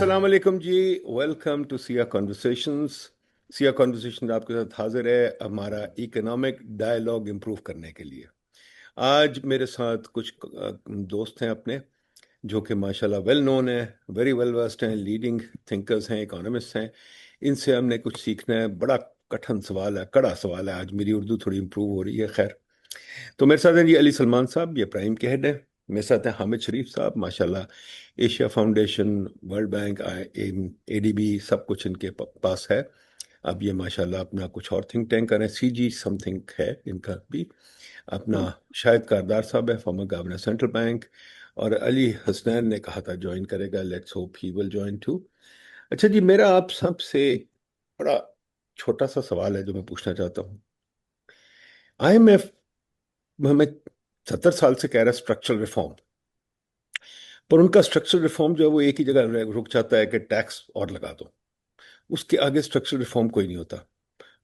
अस्सलाम वालेकुम जी। Welcome to Siya conversations. Siya conversation आपके साथ हाजिर है हमारा इकोनॉमिक डायलॉग इम्प्रूव करने के लिए। आज मेरे साथ कुछ दोस्त हैं अपने, जो कि माशाल्लाह वेल नोन है, वेरी वेल वर्स्ड हैं, लीडिंग थिंकर्स हैं, इकोनॉमिस्ट हैं। इनसे हमने कुछ सीखना है। बड़ा कठिन सवाल है, कड़ा सवाल है। आज मेरी उर्दू थोड़ी इम्प्रूव हो रही है। खैर, तो मेरे साथ हैं जी अली सलमान साहब, ये प्राइम के हेड है। मेरे साथ हैं हामिद शरीफ साहब, माशाल्लाह Asia foundation, world bank, ADB सब कुछ इनके पास है। अब ये माशाल्लाह अपना कुछ और थिंक टैंक करें, सीजी समथिंग है इनका भी अपना। शाहिद कारदार साहब है, फॉर्मर गवर्नर सेंट्रल बैंक। और अली हसनैन ने कहा था ज्वाइन करेगा, let's hope he will join too. अच्छा जी, मेरा आप सबसे बड़ा छोटा सा सवाल है जो मैं पूछना चाहता हूँ। आईएमएफ हमें 70 साल से कह रहा है स्ट्रक्चरल रिफॉर्म, पर उनका स्ट्रक्चरल रिफॉर्म जो है वो एक ही जगह रुक जाता है कि टैक्स और लगा दो। उसके आगे स्ट्रक्चरल रिफॉर्म कोई नहीं होता।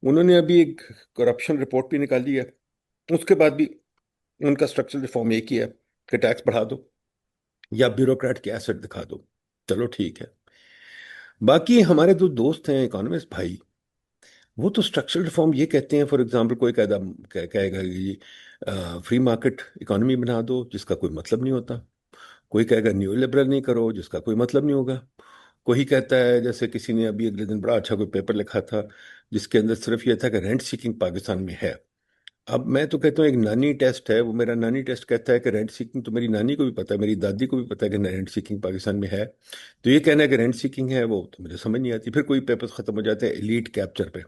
उन्होंने अभी एक करप्शन रिपोर्ट भी निकाली है, उसके बाद भी उनका स्ट्रक्चरल रिफॉर्म एक ही है कि टैक्स बढ़ा दो या ब्यूरोक्रेट के एसेट दिखा दो। चलो ठीक है। बाकी हमारे जो दोस्त हैं इकोनॉमिस्ट भाई, वो तो स्ट्रक्चरल रिफॉर्म ये कहते हैं, फॉर एग्जांपल कोई कहेगा कि फ्री मार्केट इकोनॉमी बना दो, जिसका कोई मतलब नहीं होता। कोई कहेगा न्यू लिबरल नहीं करो, जिसका कोई मतलब नहीं होगा। कोई कहता है, जैसे किसी ने अभी अगले दिन बड़ा अच्छा कोई पेपर लिखा था जिसके अंदर सिर्फ ये था कि रेंट सीकिंग पाकिस्तान में है। अब मैं तो कहता हूँ एक नानी टेस्ट है वो, मेरा नानी टेस्ट कहता है कि रेंट सीकिंग तो मेरी नानी को भी पता है, मेरी दादी को भी पता है कि रेंट सीकिंग पाकिस्तान में है। तो ये कहना है कि रेंट सीकिंग है, वो तो मुझे समझ नहीं आती। फिर कोई पेपर्स खत्म हो जाते हैं एलीट कैप्चर पे,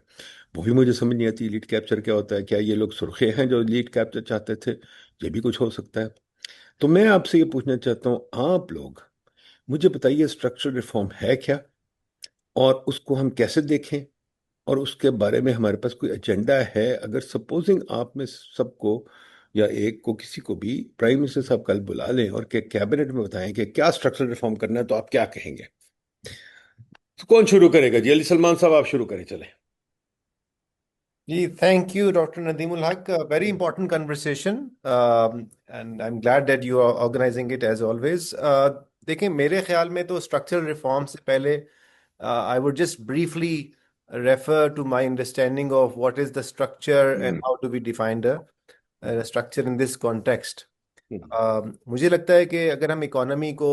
वो भी मुझे समझ नहीं आती एलीट कैप्चर क्या होता है। क्या ये लोग सुर्खे हैं जो एलीट कैप्चर चाहते थे? ये भी कुछ हो सकता है। तो मैं आपसे ये पूछना चाहता हूँ, आप लोग मुझे बताइए स्ट्रक्चरल रिफॉर्म है क्या, और उसको हम कैसे देखें, और उसके बारे में हमारे पास कोई एजेंडा है? अगर सपोजिंग आप में सबको या एक को किसी को भी प्राइम मिनिस्टर साहब कल बुला लें और के कैबिनेट में बताएं कि क्या स्ट्रक्चरल रिफॉर्म करना है, तो आप क्या कहेंगे? तो कौन शुरू करेगा जी? अली सलमान साहब आप शुरू करें, चले। जी, thank you, Dr. Nadeemul Haq. A very important conversation, and I'm glad that you are organizing it as always. देखिए, मेरे ख्याल में तो स्ट्रक्चरल रिफॉर्म से पहले I would just briefly refer to my understanding of what is the structure and hmm. how do we define the structure in this context. हम्म। मुझे लगता है कि अगर हम इकोनॉमी को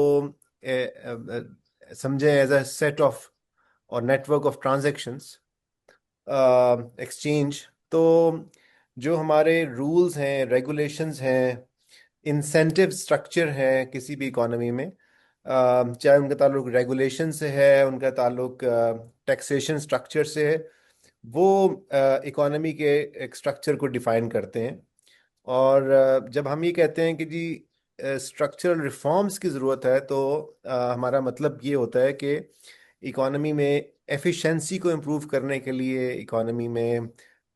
समझें एज अ सेट ऑफ और नेटवर्क ऑफ ट्रांजैक्शंस, एक्सचेंज, तो जो हमारे रूल्स हैं, रेगुलेशंस हैं, इंसेंटिव स्ट्रक्चर है किसी भी इकोनॉमी में, चाहे उनका ताल्लुक रेगुलेशन से है, उनका ताल्लुक टैक्सेशन स्ट्रक्चर से है, वो इकोनॉमी के एक स्ट्रक्चर को डिफाइन करते हैं। और जब हम ये कहते हैं कि जी स्ट्रक्चरल रिफॉर्म्स की ज़रूरत है, तो हमारा मतलब ये होता है कि इकोनॉमी में एफिशिएंसी को इम्प्रूव करने के लिए, इकोनॉमी में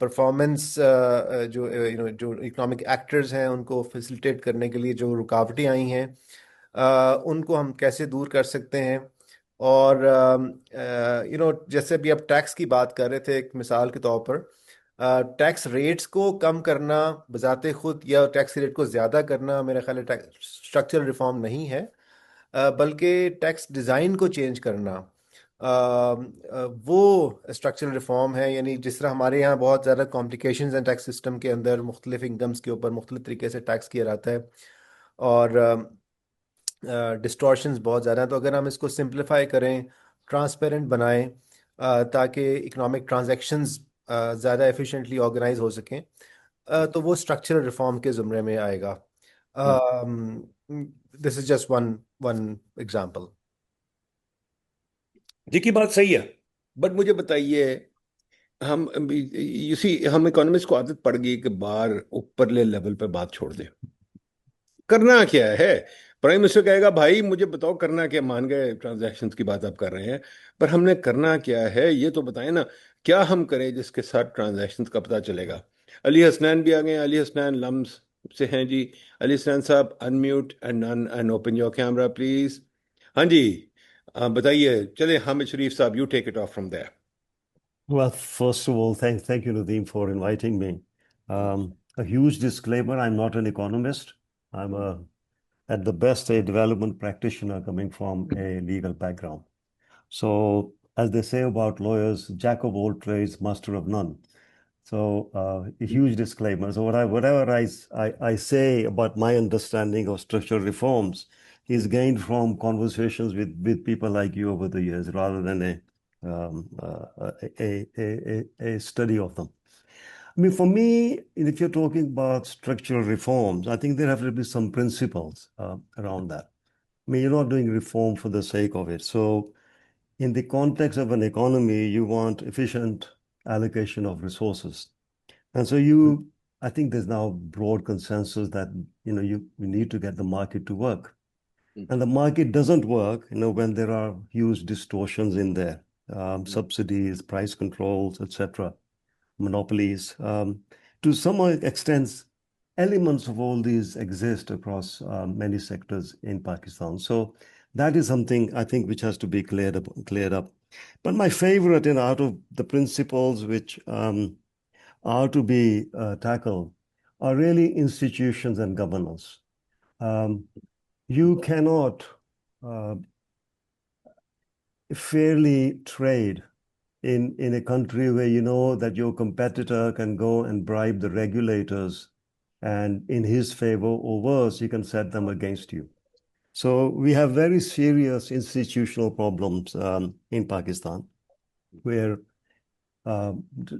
परफॉर्मेंस, जो जो इकोनॉमिक एक्टर्स हैं उनको फैसिलिटेट करने के लिए जो रुकावटें आई हैं, उनको हम कैसे दूर कर सकते हैं। और जैसे अभी आप टैक्स की बात कर रहे थे, एक मिसाल के तौर पर टैक्स रेट्स को कम करना बजाते खुद या टैक्स रेट को ज़्यादा करना मेरा ख्याल है स्ट्रक्चरल रिफॉर्म नहीं है, बल्कि टैक्स डिज़ाइन को चेंज करना वो स्ट्रक्चरल रिफॉर्म है। यानी जिस तरह हमारे यहाँ बहुत ज़्यादा कॉम्प्लिकेशंस हैं टैक्स सिस्टम के अंदर, मुख्तलिफ इनकम्स के ऊपर मुख्तलिफ तरीके से टैक्स किया जाता है और डिस्टॉर्शंस बहुत ज़्यादा हैं। तो अगर हम इसको सिंप्लीफाई करें, ट्रांसपेरेंट बनाएं, ताकि इकोनॉमिक ट्रांजैक्शंस ज़्यादा एफिशिएंटली ऑर्गेनाइज हो सकें, तो वो स्ट्रक्चरल रिफॉर्म के ज़ुमरे में आएगा। This is just one one example. जी की बात सही है, बट मुझे बताइए, हम इसी हम इकोनॉमिस्ट को आदत पड़ गई कि बाहर ऊपरले लेवल पे बात छोड़ दें। करना क्या है? प्राइम मिनिस्टर कहेगा भाई मुझे बताओ करना क्या, मान गए ट्रांजैक्शन की बात आप कर रहे हैं, पर हमने करना क्या है ये तो बताएं ना। क्या हम करें जिसके साथ ट्रांजैक्शन का पता चलेगा? अली हसनैन भी आ गए। अली हसनैन लम्स से हैं जी। अली हसनैन साहब unmute and open your camera please. हाँ जी, बताइए। चले हामिद शरीफ साहब, you take it off from there. Well, first of all, thank you, Nadeem, for inviting me. A huge disclaimer: I'm not an economist. I'm at the best, a development practitioner coming from a legal background. So, as they say about lawyers, jack of all trades, master of none. So, a huge disclaimer. So, whatever I say about my understanding of structural reforms is gained from conversations with people like you over the years, rather than a study of them. I mean, for me, if you're talking about structural reforms, I think there have to be some principles around that. I mean, you're not doing reform for the sake of it. So, in the context of an economy, you want efficient allocation of resources. And so I think there's now broad consensus that, we need to get the market to work. And the market doesn't work, when there are huge distortions in there, subsidies, price controls, etc., monopolies. To some extent, elements of all these exist across many sectors in Pakistan. So that is something I think which has to be cleared up. But my favorite, out of the principles which are to be tackled are really institutions and governance. You cannot fairly trade in a country where you know that your competitor can go and bribe the regulators, and in his favor or worse, he can set them against you. So we have very serious institutional problems in Pakistan, where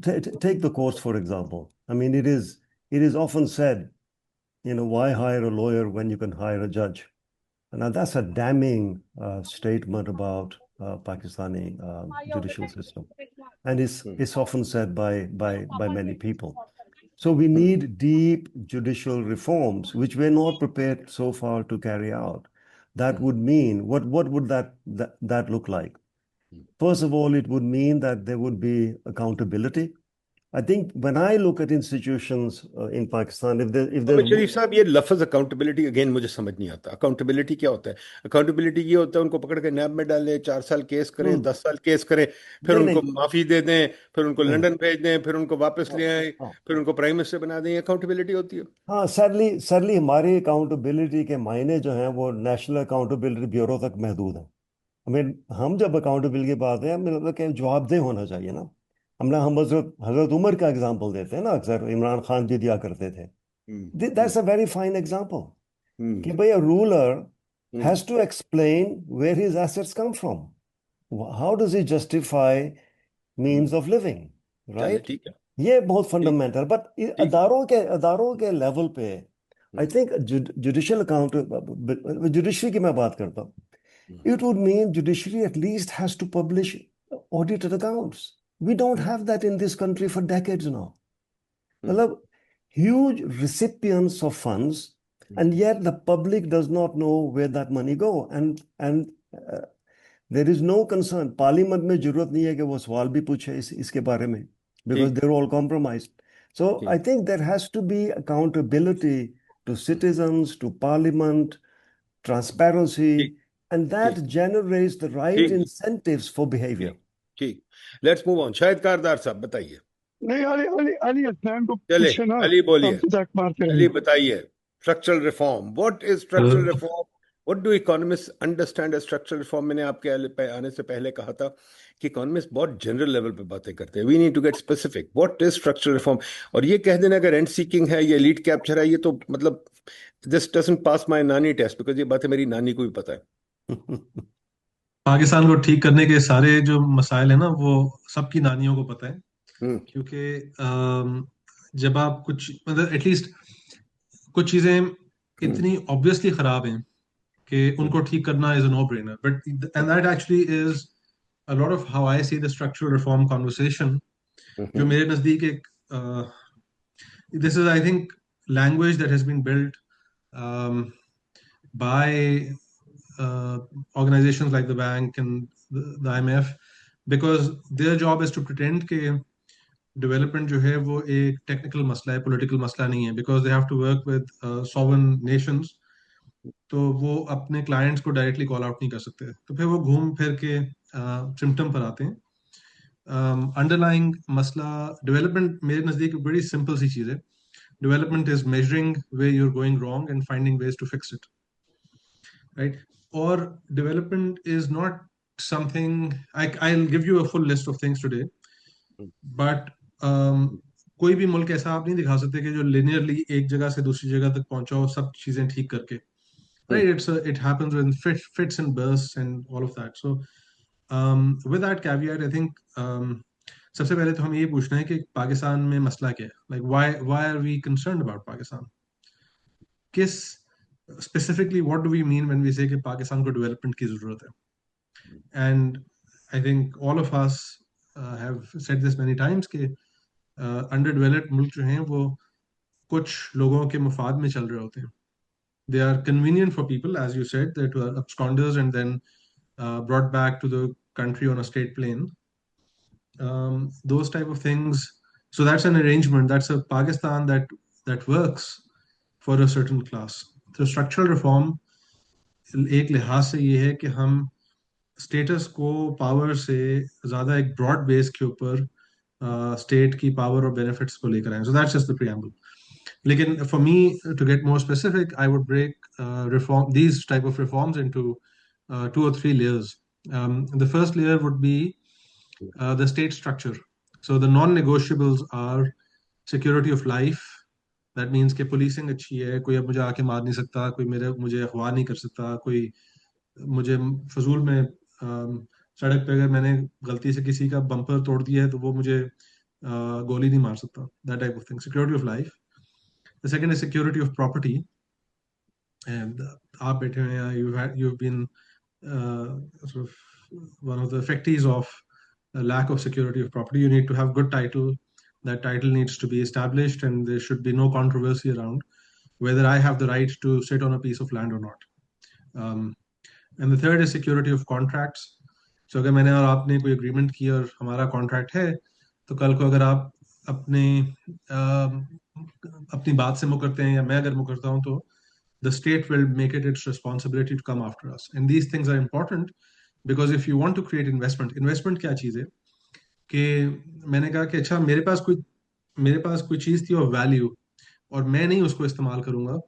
take the courts, for example. I mean, it is often said, why hire a lawyer when you can hire a judge? Now that's a damning statement about Pakistani judicial system, and it's often said by many people. So we need deep judicial reforms, which we're not prepared so far to carry out. That would mean, what would that look like? First of all, it would mean that there would be accountability. I think when I look at institutions in Pakistan, if there's शरीफ साहब, ये लफ्ज accountability again मुझे समझ नहीं आता. Accountability क्या होता है? अकाउंटेबिलिटी ये होता है उनको पकड़ के नैब में डालें, 4 साल केस करें, 10 साल केस करें, फिर नहीं उनको नहीं माफी दे दें, फिर उनको नहीं लंदन भेज दें, फिर उनको वापस ले आए, हाँ फिर उनको प्राइम मिनिस्टर बना दें. अकाउंटेबिलिटी होती है. हाँ, सरली हमारी अकाउंटेबिलिटी के मायने जो हैं वो नेशनल अकाउंटेबिलिटी ब्यूरो तक महदूद है. हमें हम जब अकाउंटेबिलिटी की बात है, हमें मतलब कि जवाबदेह होना चाहिए ना. हम हजरत उमर का एग्जांपल देते हैं ना, अक्सर इमरान खान जी दिया करते थे. That's a very fine example कि भाई, a ruler has to explain where his assets come from. How does he justify means of living, चले, right? ठीक है, ये बहुत ठीक फंडामेंटल. बट ठीक. अदारों के लेवल पे आई थिंक जुडिशियल जुडिशरी की मैं बात करता हूँ. It would mean judiciary at least has to publish audited accounts. We don't have that in this country for decades now. मतलब huge recipients of funds, and yet the public does not know where that money go. And there is no concern. Parliament में जरूरत नहीं है कि वो सवाल भी पूछे इसके बारे में, because ठीक, they're all compromised. So I ठीक, think there has to be accountability to citizens, to parliament, transparency, ठीक, and that ठीक, generates the right ठीक, incentives for behavior. ठीक. Let's move on. Shahid Kardar साहब, बताइए. नहीं, अली अली अली हसनैन को चले, पूछे ना, अली बोलिए. हम तक मारते अली रहेंगे. बताइए. Structural reform, what is structural reform? What do economist understand as structural reform? मैंने आपके आने से पहले कहा था कि इकोनॉमिस्ट बहुत जनरल लेवल पे बातें करते हैं. We need to get specific. What is structural reform? और ये कह देना अगर एंड सीकिंग है, ये लीड कैप्चर है, ये तो मतलब दिस डजंट पास माय नानी टेस्ट, बिकॉज ये बातें मेरी नानी को भी पता है. पाकिस्तान को ठीक करने के सारे जो मसाइल है ना, वो सबकी नानियों को पता है. क्योंकि जब आप कुछ, मतलब एटलीस्ट कुछ चीजें इतनी ऑब्वियसली खराब हैं कि उनको ठीक करना is a no brainer. But and that actually is a lot of how I see the structural reform conversation, जो मेरे नजदीक एक this is, I think, language that has been built by organizations like the bank and the IMF, because their job is to pretend कि development जो है वो एक technical मसला है, political मसला नहीं है, because they have to work with sovereign nations. तो वो अपने clients को directly call out नहीं कर सकते, तो फिर वो घूम फिर के symptom पर आते हैं. Underlying मसला development मेरे नज़दीक बड़ी simple सी चीज़ है. Development is measuring where you're going wrong and finding ways to fix it, right? Or development is not something, I'll give you a full list of things today, but कोई भी मुल्क ऐसा आप नहीं दिखा सकते कि जो linearly एक जगह से दूसरी जगह तक पहुंचा हो सब चीजें ठीक करके, right? It happens in fits and bursts and all of that. So with that caveat, I think सबसे पहले तो हम ये पूछना है कि पाकिस्तान में मसला क्या है, like why are we concerned about Pakistan? किस specifically what do we mean when we say कि पाकिस्तान को development की जरूरत है? And I think all of us have said this many times कि underdeveloped मुल्क जो हैं वो कुछ लोगों के मफाद में चल रहे होते हैं. They are convenient for people, as you said, that were absconders and then brought back to the country on a state plane. Those type of things. So that's an arrangement. That's a Pakistan that works for a certain class. So structural reform एक लिहाज से ये है कि हम status को power से ज्यादा एक ब्रॉड बेस के ऊपर स्टेट की पावर और बेनिफिट्स को लेकर आए. So that's just the preamble. Lekin, for me, to get more specific, I would break these type of reforms into 2 or 3 layers. The first layer would be the state structure. So the non-negotiables are security of life. That means कि policing अच्छी है, कोई अब मुझे आके मार नहीं सकता, कोई मुझे अगवा नहीं कर सकता, कोई मुझे फजूल में सड़क पे अगर मैंने गलती से किसी का बम्पर तोड़ दिया है तो वो मुझे गोली नहीं मार सकता. That type of thing. Security of life. The second is security of property. And आप बैठे हुए हैं, you've been sort of one of the effects of a lack of security of property. You need to have good title. That title needs to be established, and there should be no controversy around whether I have the right to sit on a piece of land or not. And the third is security of contracts. So अगर मैंने और आपने कोई agreement की और हमारा contract है, तो कल को अगर आप अपनी बात से मुकरते हैं या मैं अगर मुकरता हूं तो the state will make it its responsibility to come after us. And these things are important because if you want to create investment क्या चीज है कि मैंने कहा कि अच्छा मेरे पास कोई चीज थी of value और मैं नहीं उसको इस्तेमाल करूंगा,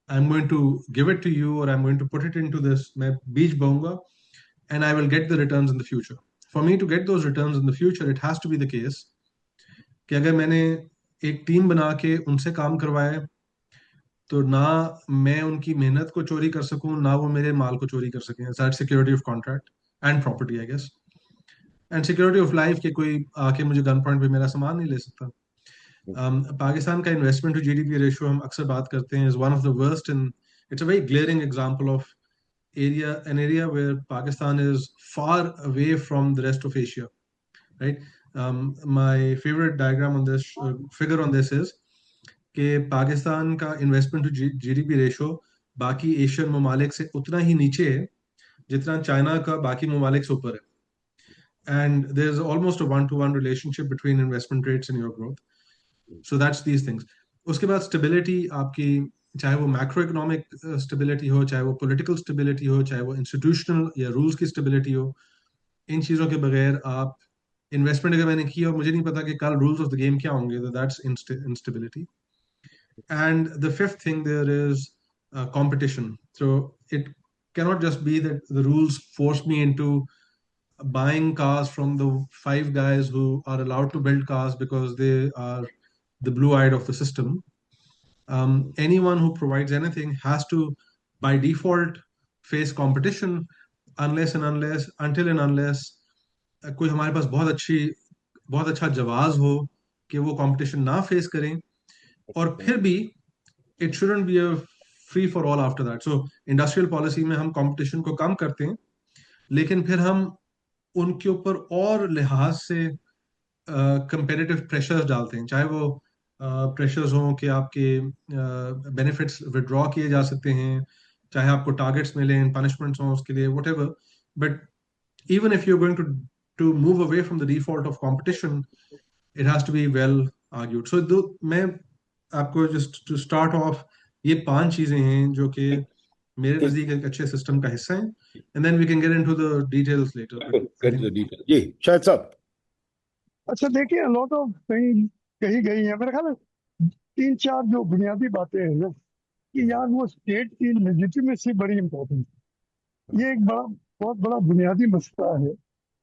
I'm going to give it to you or I'm going to put it into this, मैं बीज बोऊंगा and I will get the returns in the future. For me to get those returns in the future, it has to be the case कि अगर मैंने एक team बना के उनसे काम करवाया तो ना मैं उनकी मेहनत को चोरी कर सकूं ना वो मेरे माल को चोरी कर सकें. That security of contract and property I guess. And security of life के कोई आके मुझे गन पॉइंट पे मेरा सामान नहीं ले सकता. पाकिस्तान का इन्वेस्टमेंट टू जीडीपी रेशियो हम अक्सर बात करते हैं is one of the worst in it's a very glaring example of an area where Pakistan is far away from the rest of Asia, right? My favorite diagram on this figure on this is कि पाकिस्तान का investment to GDP ratio बाकी Asian ममालिक से उतना ही नीचे है जितना China का बाकी ममालिक से ऊपर है. And there is almost a 1-to-1 relationship between investment rates and your growth. So that's these things. उसके बाद स्टेबिलिटी आपकी, चाहे वो मैक्रो इकोनॉमिक स्टेबिलिटी हो, चाहे वो पॉलिटिकल स्टेबिलिटी हो, चाहे वो इंस्टीट्यूशनल या रूल्स की स्टेबिलिटी हो, इन चीजों के बगैर आप इन्वेस्टमेंट अगर मैंने की और मुझे नहीं पता कि कल रूल्स ऑफ द गेम क्या होंगे, तो that's instability. And the fifth thing there is competition. So it cannot just be that the rules force me into buying cars from the 5 guys who are allowed to build cars because they are the blue-eyed of the system. Anyone who provides anything has to, by default, face competition until and unless कोई हमारे पास बहुत अच्छा जवाब हो कि वो competition ना face करें. और फिर भी it shouldn't be a free for all after that. So industrial policy में हम competition को कम करते हैं, लेकिन फिर हम उनके ऊपर और लिहाज से competitive pressures डालते हैं, चाहे वो pressures हों कि आपके benefits withdraw किए जा सकते हैं, चाहे आपको targets मिलें, punishments हों उसके लिए, whatever. But even if you're going to move away from the default of competition, it has to be well argued. So मैं आपको just to start off ये 5 चीजें हैं जो कि मेरे नजदीक एक अच्छे सिस्टम का हिस्सा हैं, and then we can get into the details later. जी शायद साहब. अच्छा देखिए, लॉट ऑफ कही गई है, मेरे ख्याल में 3-4 जो बुनियादी बातें हैं ना कि यार वो स्टेट की लेजिटिमेसी बड़ी इंपॉर्टेंट है. ये एक बड़ा बहुत बड़ा बुनियादी मसला है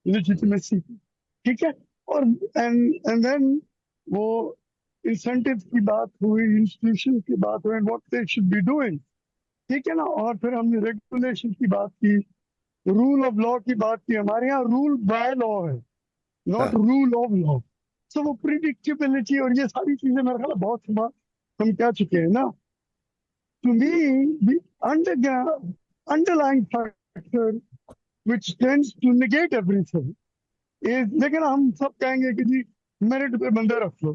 लेजिटिमेसी की, ठीक है। और एंड देन वो इंसेंटिव की बात हुई, इंस्टीट्यूशन की बात हुई, what they should be doing, ठीक है ना। और फिर हमने रेगुलेशन की बात की, रूल ऑफ लॉ की बात की। हमारे यहाँ रूल बाय लॉ है, नॉट हाँ रूल ऑफ लॉ। सो वो प्रिडिक्टेबिलिटी और ये सारी चीजें मेरे ख्याल बहुत हम कह चुके हैं ना। To me the underlying factor which tends to negate everything is, लेकिन हम सब कहेंगे कि जी मेरिट पे बंदे रख लो,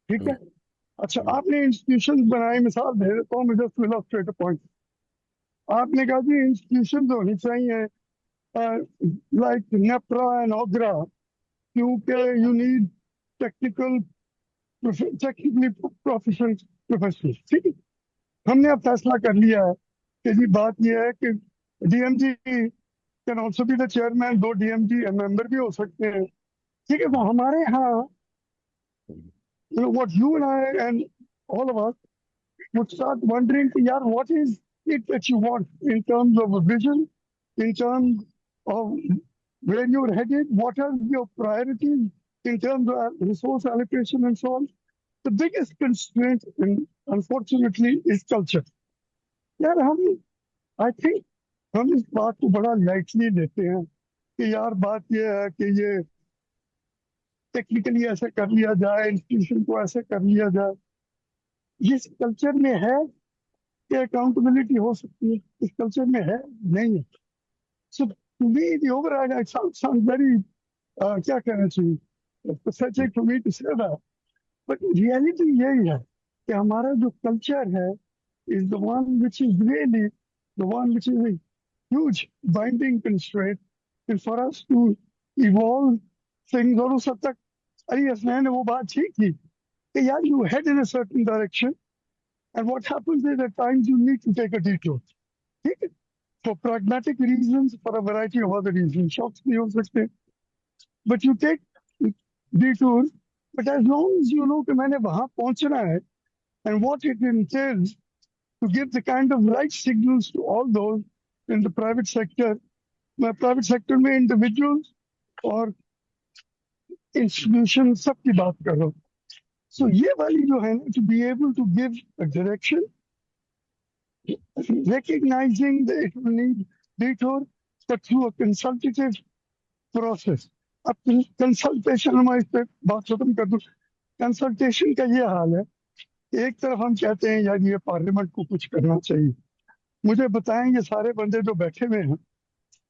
ठीक है। अच्छा, आपने इंस्टीट्यूशन बनाए, मिसाल दे देता हूँ, मुझे इलस्ट्रेट पॉइंट। आपने कहा जी इंस्टीट्यूशन होनी चाहिए लाइक नेप्रा एंड ओग्रा, क्योंकि you need technically professional professional, ठीक है। हमने अब फैसला कर लिया है कि जी बात यह है कि DMG can also be the chairman, 2 DMG member भी हो सकते हैं, ठीक है। तो हमारे यहाँ what you and I and all of us would start wondering, yaar, what is it that you want in terms of a vision, in terms of where you're headed, what are your priorities in terms of resource allocation and so on. The biggest constraint, unfortunately, is culture. यार I think हम इस बात को बड़ा lightly लेते हैं कि यार बात ये है कि ये टेक्निकली ऐसे कर लिया जाए, इंस्टीट्यूशन को ऐसे कर लिया जाए। इस कल्चर में है कि अकाउंटेबिलिटी हो सकती है, इस कल्चर में है नहीं है। So to me the overall it sounds very क्या कहना चाहिए, pathetic for me to say that, but reality यही है कि हमारा जो कल्चर है is the one which is really the one which is a huge binding constraint, and for us to evolve things। और उस हद तक अली हसनैन ने वो बात ठीक की कि यार you head in a certain direction, and what happens is at times you need to take a detour, ठीक है, for pragmatic reasons, for a variety of other reasons, shocks भी हो सकते हैं, but you take detours, but as long as you know कि मैंने वहां पहुंचना है, and what it entails to give the kind of right signals to all those in the private sector, मैं private sector में individuals और institutions सबकी बात कर रहा हूँ। So ये वाली जो है ना, to be able to give a direction, recognizing that it will need detour, but through a consultative process. अब कंसल्टेशन, मैं इस पे बात खत्म कर दूं। कंसल्टेशन का ये हाल है, एक तरफ हम कहते हैं यार ये पार्लियामेंट को कुछ करना चाहिए। मुझे बताएं, ये सारे बंदे जो बैठे हुए हैं,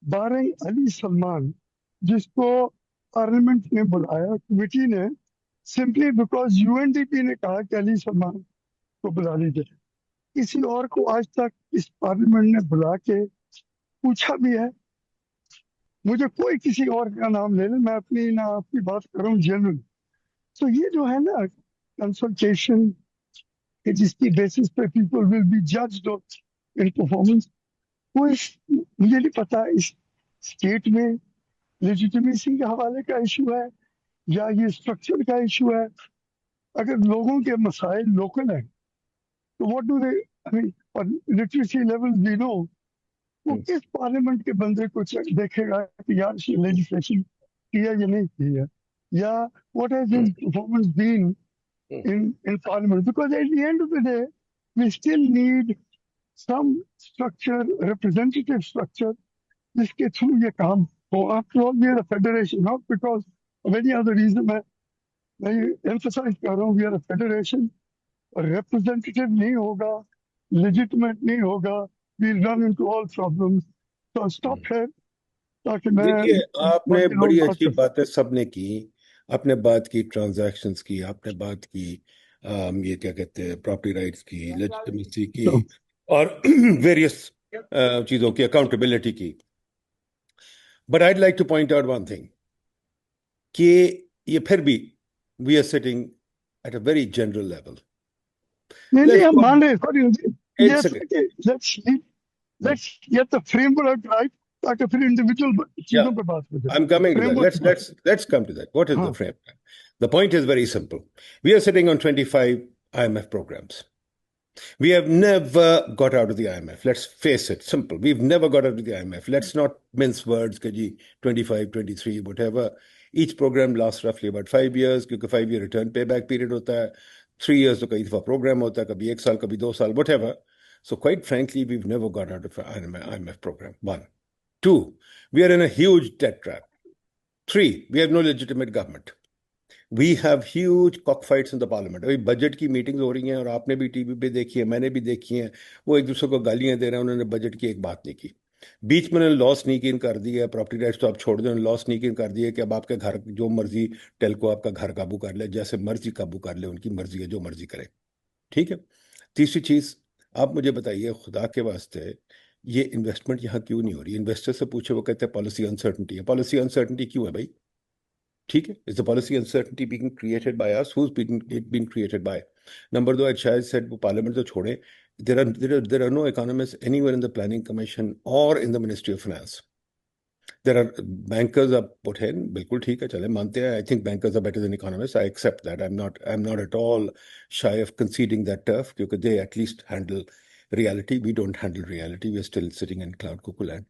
बारह अली सलमान, जिसको पार्लियामेंट ने बुलाया, कमेटी ने, सिंपली बिकॉज यूएनडीपी ने कहा कि अली सलमान को बुला लीजिए। किसी और को आज तक इस पार्लियामेंट ने बुला के पूछा भी है? मुझे कोई किसी और का नाम ले ले, मैं अपनी ना आपकी बात कर रहा हूँ जनरल। तो ये जो है ना कंसल्टेशन, जिसकी बेसिस पे people will be judged in performance, वो मुझे नहीं पता इस स्टेट में लेजिटिमेसी के हवाले का इशू है या ये स्ट्रक्चर का इशू है। अगर लोगों के मसाइल लोकल हैं तो what do they, I mean, और लिटरेसी लेवल वी नो, वो किस पार्लियामेंट के बंदे को देखेगा कि यार लेजिस्लेशन किया या नहीं किया, या what has his performance been in parliament, because at the end of the day we still need some structure, representative structure, जिसके थ्रू ये काम हो। After all, we are a federation, not because of any other reason. मैं emphasize कर रहा हूँ, we are a federation, और representative नहीं होगा, legitimate नहीं होगा, we'll run into all problems. So I'll stop here, ताकि मैं देखिए, आपने बाकी लोग बड़ी बात अच्छी कर बातें सबने की। आपने बात की ट्रांजैक्शंस की, आपने बात की ये क्या कहते हैं, प्रॉपर्टी राइट्स की, लेजिटिमेसी की, और वेरियस चीजों की, अकाउंटेबिलिटी की। But I'd like to point out one thing, कि ये फिर भी we are sitting at a very general level. नहीं, हम मान रहे, सॉरी, एक ये second, let's get the framework right, ताकि फिर इंडिविजुअल चीजों पे बात हो जाए। I'm coming to that. Framework Let's come to that. What is the हाँ, framework? The point is very simple. We are sitting on 25 IMF programs. We have never got out of the IMF. Let's face it, simple. We've never got out of the IMF. Let's not mince words, Kaji, 25, 23, whatever. Each program lasts roughly about 5 years, because 5-year return payback period hota hai. 3 years to कई program hota hai, kabhi 1 saal, kabhi 2 saal, whatever. So quite frankly, we've never got out of the IMF program. 1. 2, we are in a huge debt trap. 3, we have no legitimate government. We have huge cock fights in the parliament. अभी budget की meetings हो रही हैं और आपने भी TV पे देखी है, मैंने भी देखी है. वो एक दूसरे को गालियां दे रहे हैं, उन्होंने बजट की एक बात नहीं की. बीच में उन्होंने लॉ स्नीक इन कर दी है. प्रॉपर्टी राइट्स तो आप छोड़ दें, लॉ स्नीक इन कर दिया कि अब आपके घर जो मर्जी टेलको आपका घर काबू कर ले, जैसे मर्जी काबू कर ले, उनकी मर्जी है, जो मर्जी करे. ठीक है. तीसरी चीज, आप मुझे बताइए खुदा के वास्ते, ये इन्वेस्टमेंट यहाँ क्यों नहीं हो रही? इन्वेस्टर से पूछे, वो कहते हैं पॉलिसी अनसर्टनिटी है. पॉलिसी अनसर्टनिटी क्यों है भाई? ठीक है. Is the policy uncertainty being created by us? Who's been created by? Number 2, शायद सेड वो पार्लियामेंट तो छोड़े, there are no economists anywhere in the planning commission or in the ministry of finance. There are bankers are put in, बिल्कुल ठीक है, चले मानते हैं. I think bankers are better than economists. I accept that. I'm not at all shy of conceding that turf, because they at least handle reality. We don't handle reality. We're still sitting in cloud cuckoo land.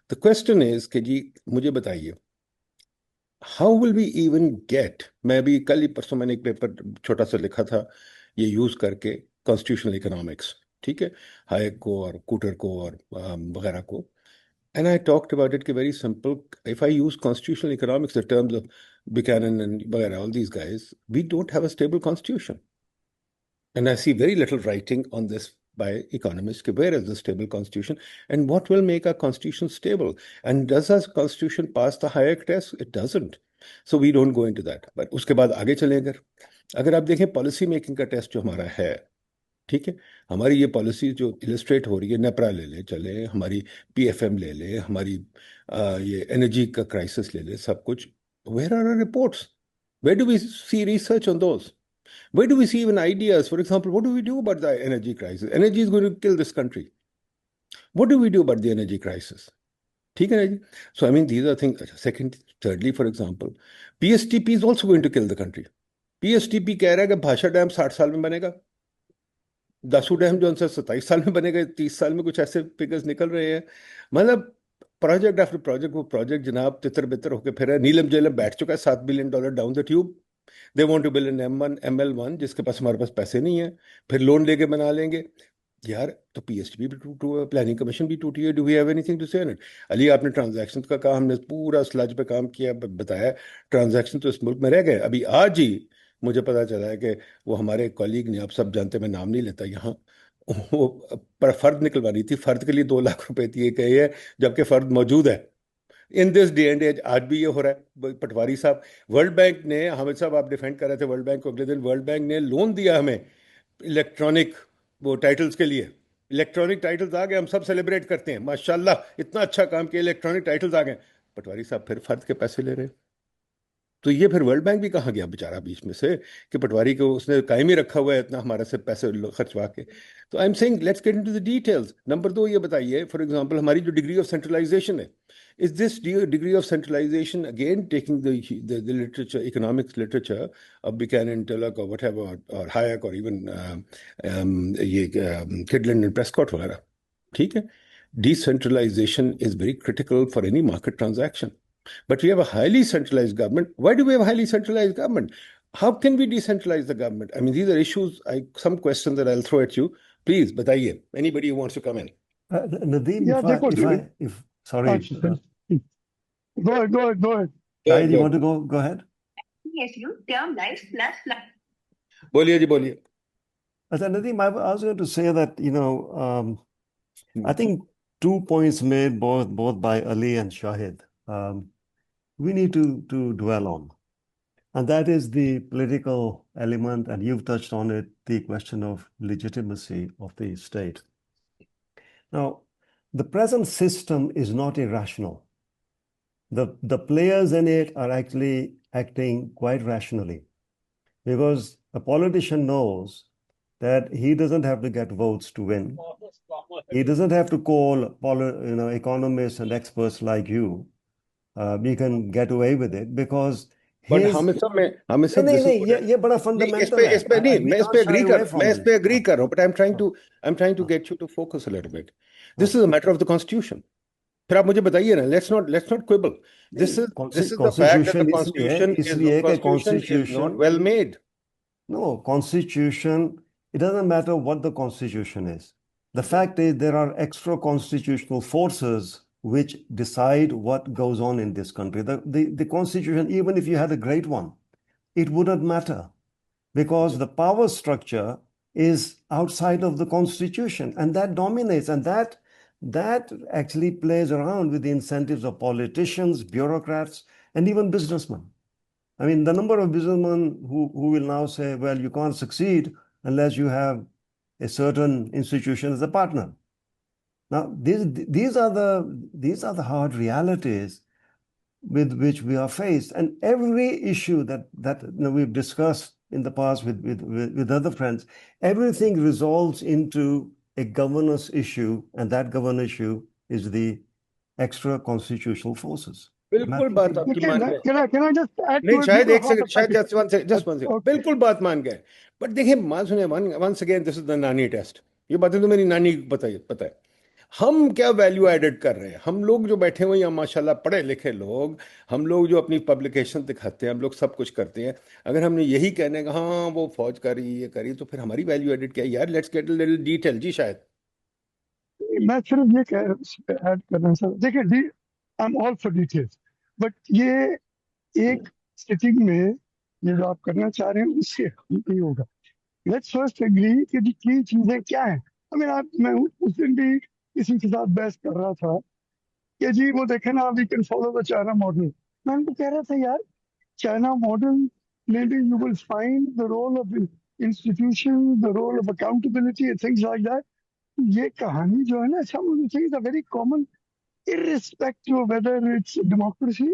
The question is कि जी मुझे बताइए, how will we even get, मैं अभी कल ही परसों मैंने एक पेपर छोटा सा लिखा था ये यूज करके, कॉन्स्टिट्यूशनल इकोनॉमिक्स, ठीक है, हायक को और कूटर को और वगैरह को. And I talked about it कि very simple, if I use constitutional economics in terms of Buchanan and वगैरह, all these guys, we don't have a stable constitution. And I see very little writing on this by economists. Where is the stable constitution and what will make our constitution stable? And does our constitution pass the Hayek test? It doesn't. So we don't go into that. But उसके बाद आगे चलें, अगर आप देखें policy making का test जो हमारा है, ठीक है, हमारी ये पॉलिसी जो इलस्ट्रेट हो रही है, नेपरा ले ले चले, हमारी पीएफएम ले ले, हमारी ये एनर्जी का क्राइसिस ले ले, सब कुछ, where are our reports? Where do we see research on those? Where do we see even ideas? For example, what do we do about the energy crisis? Energy is going to kill this country. What do we do about the energy crisis? ठीक है ना जी? So I mean, these are things. Second, thirdly, for example, PSTP is also going to kill the country. PSTP कह रहा है कि भाषा dam 60 साल में बनेगा, दासू डैम जो उनसे 27 साल में बनेगा, 30 साल में, कुछ ऐसे फिगर्स निकल रहे हैं. मतलब प्रोजेक्ट आफ्टर प्रोजेक्ट, वो प्रोजेक्ट जनाब तितर बितर होकर फिर नीलम जेलम बैठ चुका है, $7 billion down the tube. They want to build an M1 ML1, जिसके पास हमारे पास पैसे नहीं है, फिर लोन लेके बना लेंगे. यार तो पीएसटीपी भी टूटी, प्लानिंग कमीशन भी टूटी है. Do we have anything to say on it? Ali, आपने ट्रांजैक्शन का कहा, हमने पूरा स्लज पे काम किया, बताया ट्रांजैक्शन तो इस मुल्क में रह गए. अभी आज ही मुझे पता चला है कि वो हमारे कॉलीग ने, आप सब जानते, मैं नाम नहीं लेता यहाँ, वो पर फर्द निकलवानी थी, फर्द के लिए 2 लाख रुपए दिए गए हैं, जबकि फर्द मौजूद है. In this day and age आज भी ये हो रहा है. पटवारी साहब, वर्ल्ड बैंक ने, हामिद साहब आप डिफेंड कर रहे थे वर्ल्ड बैंक को, अगले दिन वर्ल्ड बैंक ने लोन दिया हमें इलेक्ट्रॉनिक वो टाइटल्स के लिए. इलेक्ट्रॉनिक टाइटल्स आ गए, हम सब सेलिब्रेट करते हैं, माशाल्लाह इतना अच्छा काम किया, इलेक्ट्रॉनिक टाइटल्स आ गए. पटवारी साहब फिर फर्द के पैसे ले रहे हैं. तो ये फिर वर्ल्ड बैंक भी कहाँ गया बेचारा बीच में से, कि पटवारी को उसने कायम ही रखा हुआ है इतना हमारे से पैसे खर्चवा के. तो I am saying let's get into the details. Number 2, ये बताइए फॉर एग्जांपल हमारी जो डिग्री ऑफ सेंट्रलाइजेशन है, is this degree of centralization again taking the literature, economics literature of Buchanan, Tullock or whatever, or Hayek, or even Kydland and Prescott वगैरह? ठीक है. Decentralization is very critical for any market transaction. But we have a highly centralized government. Why do we have a highly centralized government? How can we decentralize the government? I mean, these are issues, some questions that I'll throw at you. Please, बताइए. Anybody who wants to come in. Nadeem, Yeah, sorry. Go ahead. Shahid, you want to go ahead? Yes, you term life plus. बोलिए जी, बोलिए. Nadeem, I was going to say that, I think 2 points made both by Ali and Shahid, we need to dwell on. And that is the political element, and you've touched on it, the question of legitimacy of the state. Now, the present system is not irrational. The players in it are actually acting quite rationally, because a politician knows that he doesn't have to get votes to win. He doesn't have to call economists and experts like you. We can get away with it because but his हमें नहीं सब नहीं this नहीं, is ये बड़ा नहीं, fundamental है. इस पे नहीं, We मैं इस can't पे shy away from मैं इस this. पे एग्री हाँ, कर रहा हूँ, but I am trying to हाँ, get you to focus a little bit. This हाँ. Is a matter of the constitution. फिर आप मुझे बताइए ना, लेट्स नॉट क्विबल. दिस नहीं, is this is the fact that the constitution इसलिए कि constitution is not constitution, well made. no, constitution, it doesn't matter what the constitution is. The fact is there are extra constitutional forces which decide what goes on in this country. The constitution, even if you had a great one, it wouldn't matter because the power structure is outside of the constitution and that dominates, and that actually plays around with the incentives of politicians, bureaucrats, and even businessmen. I mean, the number of businessmen who will now say, well, you can't succeed unless you have a certain institution as a partner. Now, these are the hard realities with which we are faced. And every issue that we've discussed in the past with other friends, everything resolves into a governance issue, and that governance issue is the extra constitutional forces. बिल्कुल बात आपकी मान गए. Can I just add नहीं, to it? शायद Because एक second, शायद just one second, okay. बिल्कुल बात मान गए. बट देखिए, मान सुनिए, once again this is the nani test. ये बातें तो मेरी नानी को पता है. हम क्या वैल्यू एडेड कर रहे हैं? हम लोग जो बैठे हुए हैं माशाल्लाह पढ़े लिखे लोग, हम लोग जो अपनी पब्लिकेशन दिखाते हैं, हम लोग सब कुछ करते हैं. अगर हमने यही कहने का हाँ वो फौज करी ये करी, तो फिर हमारी वैल्यू एडेड क्या है यार? Let's get a little detail. जी शायद मैं सिर्फ ये ऐड कर रहा हूँ सर. देखिए, I am all for details, but ये एक सिटिंग में ये जो आप करना चाह रहे हैं उससे नहीं होगा. लेट्स फर्स्ट एग्री कि की चीजें क्या है. मैं उस दिन भी किसी के साथ बहस कर रहा था कि जी वो देखे ना, we can follow the China model. मैं उनको कह रहा था यार, चाइना मॉडल में भी you will find the role of institution, the role of accountability, things like that. ये कहानी जो है ना, सब मुझे चाहिए very common, irrespective of whether it's democracy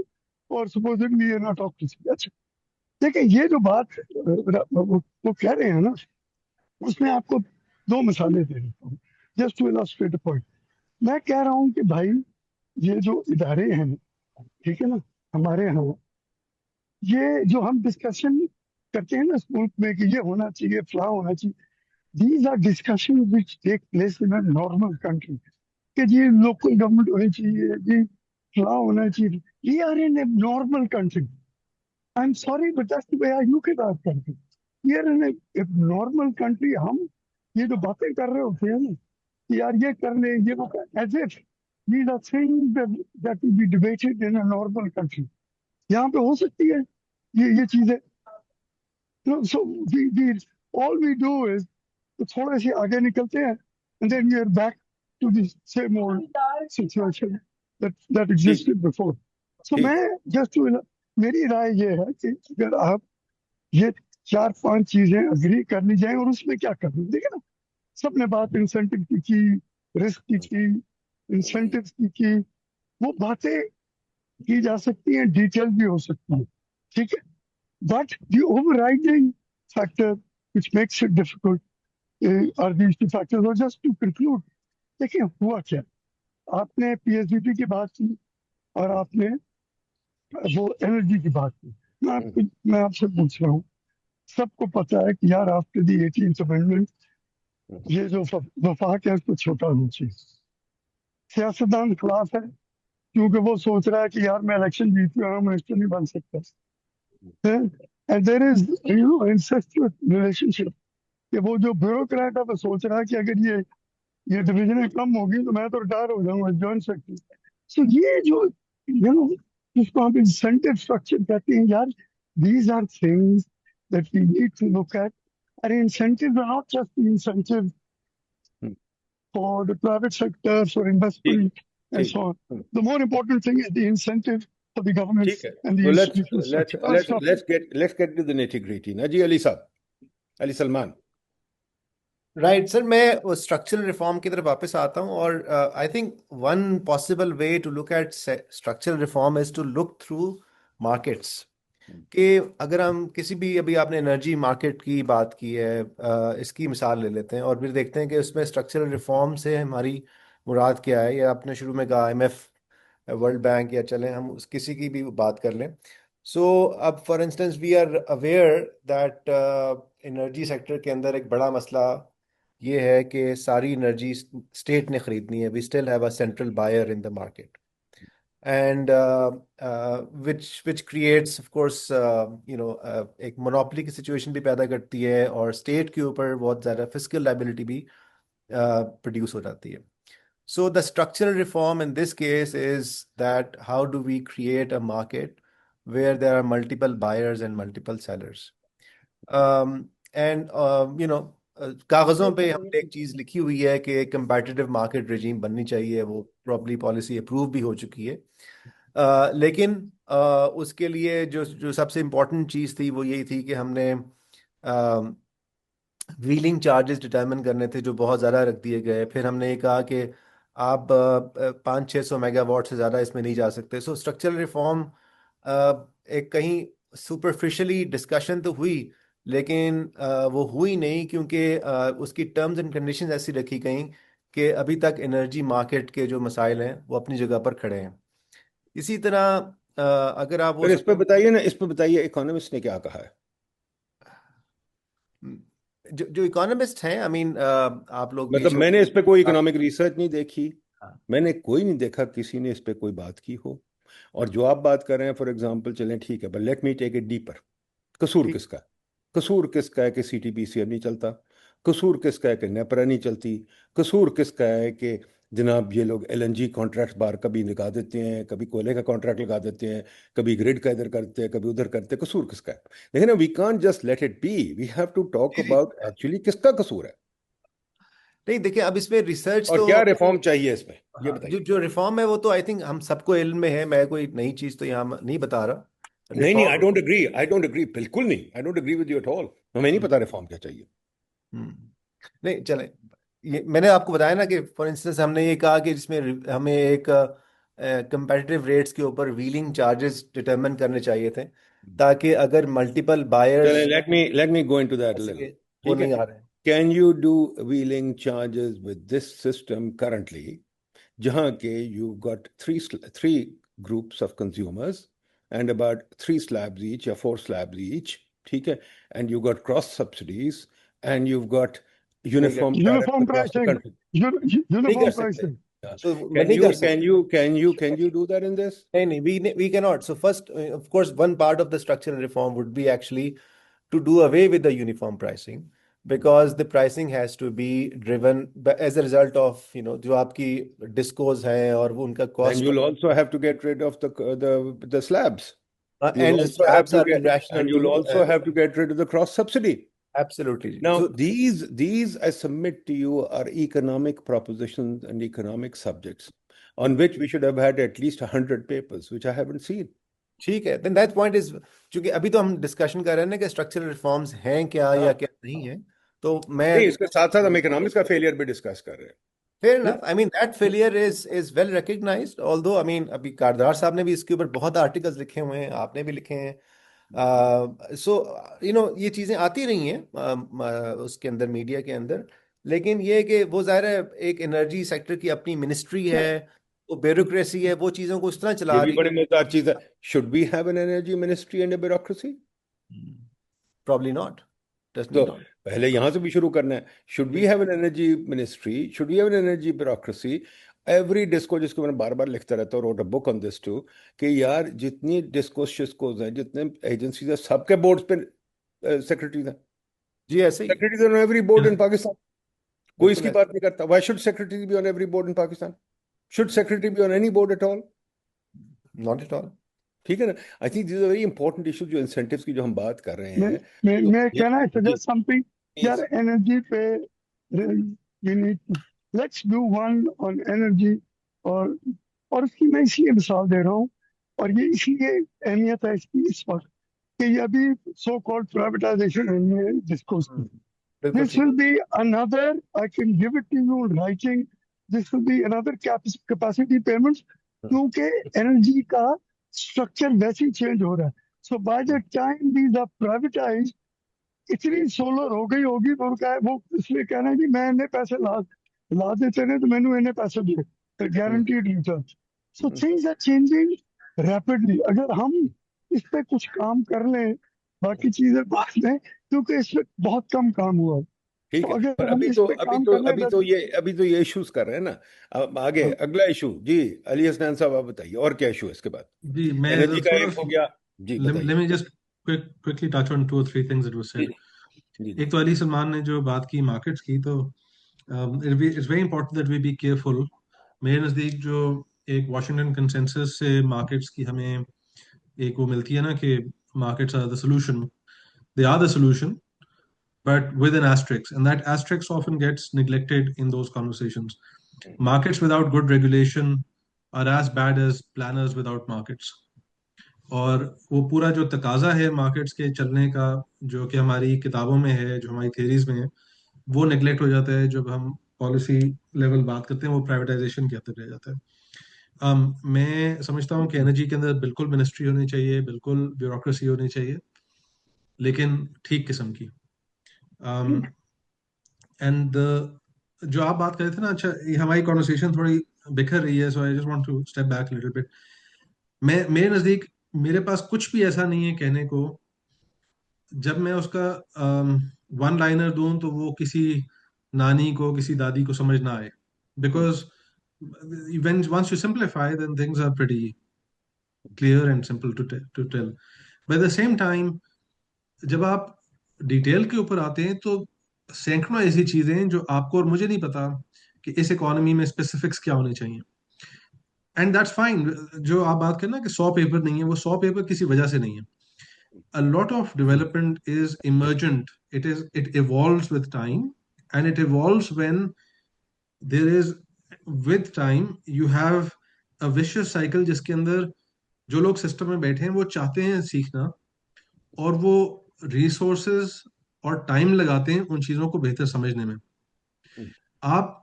or supposedly an autocracy. अच्छा, देखिए ये जो बात वो कह रहे हैं ना, उसमें आपको दो मिसालें दे देता हूँ just to illustrate a point. मैं कह रहा हूँ कि भाई, ये जो इदारे हैं, ठीक है ना, हमारे यहाँ ये जो हम डिस्कशन करते हैं ना स्कूल में कि ये होना चाहिए, फला होना चाहिए, these are discussions which take place in a normal country. कि जी लोकल गवर्नमेंट होनी चाहिए, जी फला होना चाहिए. We are in a normal country. I am sorry but that's the way I look at our country. We are in a normal country. हम ये जो बातें कर रहे होते हैं ना कि यार ये कर ले, ये वो कर, as if these are things that will be debated in a normal country. यहाँ पे हो सकती है ये चीजें. So we all we do is तो थोड़े से आगे निकलते हैं and then we are back to the same old situation that existed before. So ठीक. मैं just मेरी राय ये है कि अगर आप ये 4-5 चीजें अग्री कर ली जाए और उसमें क्या करना, देखिए ना, सबने बात इंसेंटिव की, रिस्क की, इंसेंटिव की, वो बातें की जा सकती हैं, डिटेल भी हो सकती है, ठीक है. But the overriding factor which makes it difficult are these two factors. और just to conclude, देखिए हुआ क्या, आपने पीएसडीपी की बात की और आपने वो एनर्जी की बात की. मैं आपसे पूछ रहा हूँ, सबको पता है कि यार आफ्टर दी 18th अमेंडमेंट ये जो वफाक है उसको छोटा होना चाहिए. सियासतदान खिलाफ है क्योंकि वो सोच रहा है कि यार मैं इलेक्शन जीत रहा हूँ, मिनिस्टर नहीं बन सकता. एंड देयर इज इंसेस्टुअस रिलेशनशिप कि वो जो ब्यूरोक्रेट है वो सोच रहा है कि अगर ये डिविजनें कम होगी तो मैं तो रिटायर हो जाऊंगा, जॉइन सेक्रेटरी. सो ये जो जिसको हम इंसेंटिव स्ट्रक्चर कहते हैं, यार these are things that we need to look at. And incentives are not just the incentive for the private sector, for investment, and so on. The more important thing is the incentive for the government and the institutional structure. let's get to the nitty gritty. ना जी अली साहब, Ali Salman. Right sir, मैं structural reform की तरफ वापस आता हूँ. और I think one possible way to look at structural reform is to look through markets. कि अगर हम किसी भी, अभी आपने एनर्जी मार्केट की बात की है, इसकी मिसाल ले लेते हैं और फिर देखते हैं कि उसमें स्ट्रक्चरल रिफॉर्म से हमारी मुराद क्या है. या आपने शुरू में कहा IMF, वर्ल्ड बैंक, या चलें हम किसी की भी बात कर लें. So अब for instance we are aware that energy sector के अंदर एक बड़ा मसला ये है कि सारी एनर्जी स्टेट ने खरीदनी है. We still have a central buyer in the market and which creates of course एक मोनोपोली की सिचुएशन भी पैदा करती है और स्टेट के ऊपर बहुत ज़्यादा फिस्कल लाइबिलिटी भी प्रोड्यूस हो जाती है. So the structural reform in this case is that how do we create a market where there are multiple buyers and multiple sellers? कागजों पे हमने एक चीज लिखी हुई है कि कंपैटिटिव मार्केट रेजीम बननी चाहिए. वो प्रॉब्ली पॉलिसी अप्रूव भी हो चुकी है. लेकिन उसके लिए जो जो सबसे इम्पोर्टेंट चीज थी वो यही थी कि हमने व्हीलिंग चार्जेस डिटरमिन करने थे जो बहुत ज़्यादा रख दिए गए. फिर हमने ये कहा कि आप 500-600 मेगावाट से ज़्यादा इसमें नहीं जा सकते. सो स्ट्रक्चरल रिफॉर्म एक कहीं सुपरफिशियली डिस्कशन तो हुई लेकिन वो हुई नहीं क्योंकि उसकी टर्म्स एंड कंडीशंस ऐसी रखी गई कि अभी तक एनर्जी मार्केट के जो मसाइल हैं वो अपनी जगह पर खड़े हैं. इसी तरह अगर आप वो इस पे बताइए ना, इस पे बताइए इकोनॉमिस्ट ने क्या कहा है. जो इकोनॉमिस्ट हैं आई मीन आप लोग भी मतलब जो मैंने इस पे कोई इकोनॉमिक रिसर्च नहीं देखी, हाँ. मैंने कोई नहीं देखा किसी ने इस पे कोई बात की हो. और जो आप बात कर रहे हैं फॉर एग्जांपल, चलें ठीक है, but let me take it deeper. कसूर ठीक. किसका है? कसूर किसका है कि सीटीपीसीएल नहीं चलता? कसूर किसका है कि नेपरा नहीं चलती? कसूर किसका है कि जनाब ये लोग एलएनजी कॉन्ट्रैक्ट बार कभी लगा देते हैं, कभी कोयले का कॉन्ट्रैक्ट लगा देते हैं, कभी ग्रिड का इधर करते हैं, कभी उधर करते हैं? कसूर किसका है? लेकिन we can't just let it be, we have to talk about actually किसका कसूर है नहीं देखिए अब इसमें रिसर्च और तो क्या रिफॉर्म चाहिए इसमें, ये हाँ, बताइए. जो रिफॉर्म है वो तो आई थिंक हम सबको इल्म में है. मैं कोई नई चीज तो यहाँ नहीं बता रहा. नहीं नहीं, I reform don't agree, I don't agree, बिल्कुल नहीं, I don't agree with you at all. हमें नहीं पता रिफॉर्म क्या चाहिए. नहीं चले. ये मैंने आपको बताया ना कि फॉर इंस्टेंस हमने ये कहा कि जिसमें हमें एक कंपेटिटिव रेट्स के ऊपर व्हीलिंग चार्जेस डिटरमिन करने चाहिए थे ताकि अगर multiple buyers let me go into that a little. वो ठीक नहीं है. आ रहे हैं. Can you do wheeling charges with this system currently? जहाँ के you've got three groups of consumers and about 3 slabs each or 4 slabs each. ठीक है. And you've got cross subsidies and you've got uniform tariffs uniform across the pricing country. नहीं uniform कर सकते. Pricing तो Can नहीं you कर सकते. can you do that in this? नहीं we cannot. So first of course one part of the structural reform would be actually to do away with the uniform pricing because the pricing has to be driven as a result of जो आपकी discos हैं और वो उनका And cost you'll also have to get rid of the slabs. You'll and the also have slabs to are get, irrational and you'll too. also have to get rid of the cross subsidy. Absolutely. Now, So these I submit to you are economic propositions and economic subjects on which we should have had at least 100 papers, which I haven't seen. ठीक है. Then that point is क्योंकि अभी तो हम discussion कर रहे हैं ना कि स्ट्रक्चरल रिफॉर्म्स हैं क्या या क्या नहीं है. तो मैं नहीं, इसके साथ साथ हम इकोनॉमिक्स का फेलियर भी डिस्कस कर रहे हैं. Fair enough. I mean, that failure is well recognized. Although, I mean, अभी कारदार साहब ने भी इसके ऊपर बहुत आर्टिकल्स लिखे हुए हैं, आपने भी लिखे हैं. ये चीजें आती रही हैं उसके अंदर मीडिया के अंदर. लेकिन ये कि वो जाहिर है एक एनर्जी सेक्टर की अपनी मिनिस्ट्री है, वो ब्यूरोक्रेसी है, वो चीजों को इस तरह ये चला भी रही बड़ी है. मजेदार चीज है. Should we have an energy ministry and a bureaucracy? Probably not. Doesn't तो not. पहले यहां से भी शुरू करना है. Should we have an energy ministry? Should we have an energy bureaucracy? Every disco, जिसको मैंने बार बार लिखता रहता हूँ, wrote a book on this too, कि यार जितनी डिस्कोस शिस्कोस हैं, जितने एजेंसीज हैं, सबके बोर्ड्स पे सेक्रेटरीज हैं. जी ऐसे ही. Secretaries on every board in Pakistan. कोई बिल्कुल इसकी ऐसे. बात नहीं करता. Why should secretary be on every board in Pakistan? Should secretary be on any board at all? Not at all. ठीक है ना. I think this are very important issue, जो इंसेंटिव्स की जो हम बात कर रहे हैं. मैं तो can I suggest something Yes. यार एनर्जी पे we need let's do one on energy और उसकी मैं इसलिए मिसाल दे रहा हूँ और ये इसलिए अहमियत है इसकी इस वक्त कि ये अभी सो कॉल्ड प्राइवेटाइजेशन है डिस्कोर्स. बिल्कुल This ठीक. will be another, I can give it to you in writing, this will be another capacity payments क्योंकि एनर्जी का स्ट्रक्चर वैसे ही चेंज हो रहा है. So by the time these are privatise इतनी सोलर हो गई होगी तो उनका वो इसलिए कहना है कि मैं इन्हें पैसे ला देते रहे तो मैंने इन्हें पैसे दिए guaranteed return. So things are changing rapidly. अगर हम इस पे कुछ काम कर लें, बाकी चीजें बाद में, क्योंकि इस पे बहुत कम काम हुआ। ठीक तो है, अगर पर हम इस पे काम कर लें तो अभी तो ये इश्यूज कर रहे हैं ना। अब आगे हाँ, अगला इशू जी, अली हसनैन साहब आप बताइए, और क्या इशू है इसके बाद? जी मैं एनर्जी का थोड़ा एक हो गया जी, बताइए। let me just quickly touch on 2 or 3 things that were ji said. जी जी एक तो अली सलमान ने जो बात की मार्केट्स की, तो it's very important that we be careful. मेरे नज़दीक जो एक वॉशिंगटन कंसेंसस से मार्केट्स की हमें एक वो मिलती है ना कि markets are the solution. They are the solution, but with an asterisk, and that asterisk often gets neglected in those conversations. Markets without good regulation are as bad as planners without markets. और वो पूरा जो तकाजा है markets के चलने का, जो कि हमारी किताबों में है, जो हमारी थेरीज में है, वो नेग्लेक्ट हो जाता है जब हम पॉलिसी लेवल बात करते हैं, वो प्राइवेटाइजेशन के अंदर रह जाता है। मैं समझता हूँ कि एनर्जी के अंदर बिल्कुल मिनिस्ट्री होनी चाहिए, बिल्कुल ब्यूरोक्रेसी होनी चाहिए, लेकिन ठीक किस्म की। एंड जो आप बात कर रहे थे ना, अच्छा ये हमारी कॉन्वर्सेशन थोड़ी बिखर रही है, so I just want to step back little bit. मेरे नज़दीक मेरे पास कुछ भी ऐसा नहीं है कहने को जब मैं उसका वन लाइनर दूं तो वो किसी नानी को, किसी दादी को समझ ना आए, because when once you simplify then things are pretty clear and simple to tell. But at the same time, जब आप डिटेल के ऊपर आते हैं तो सैकड़ों ऐसी चीजें हैं जो आपको और मुझे नहीं पता कि इस इकोनॉमी में स्पेसिफिक्स क्या होने चाहिए। And that's fine. जो आप बात करें ना कि 100 पेपर नहीं है, वो 100 पेपर किसी वजह से नहीं है। A lot of development is emergent. It evolves with time, and it evolves when there is, with time you have a vicious cycle जिसके अंदर जो लोग सिस्टम में बैठे हैं वो चाहते हैं सीखना, और वो रिसोर्सेज और टाइम लगाते हैं उन चीजों को बेहतर समझने में। आप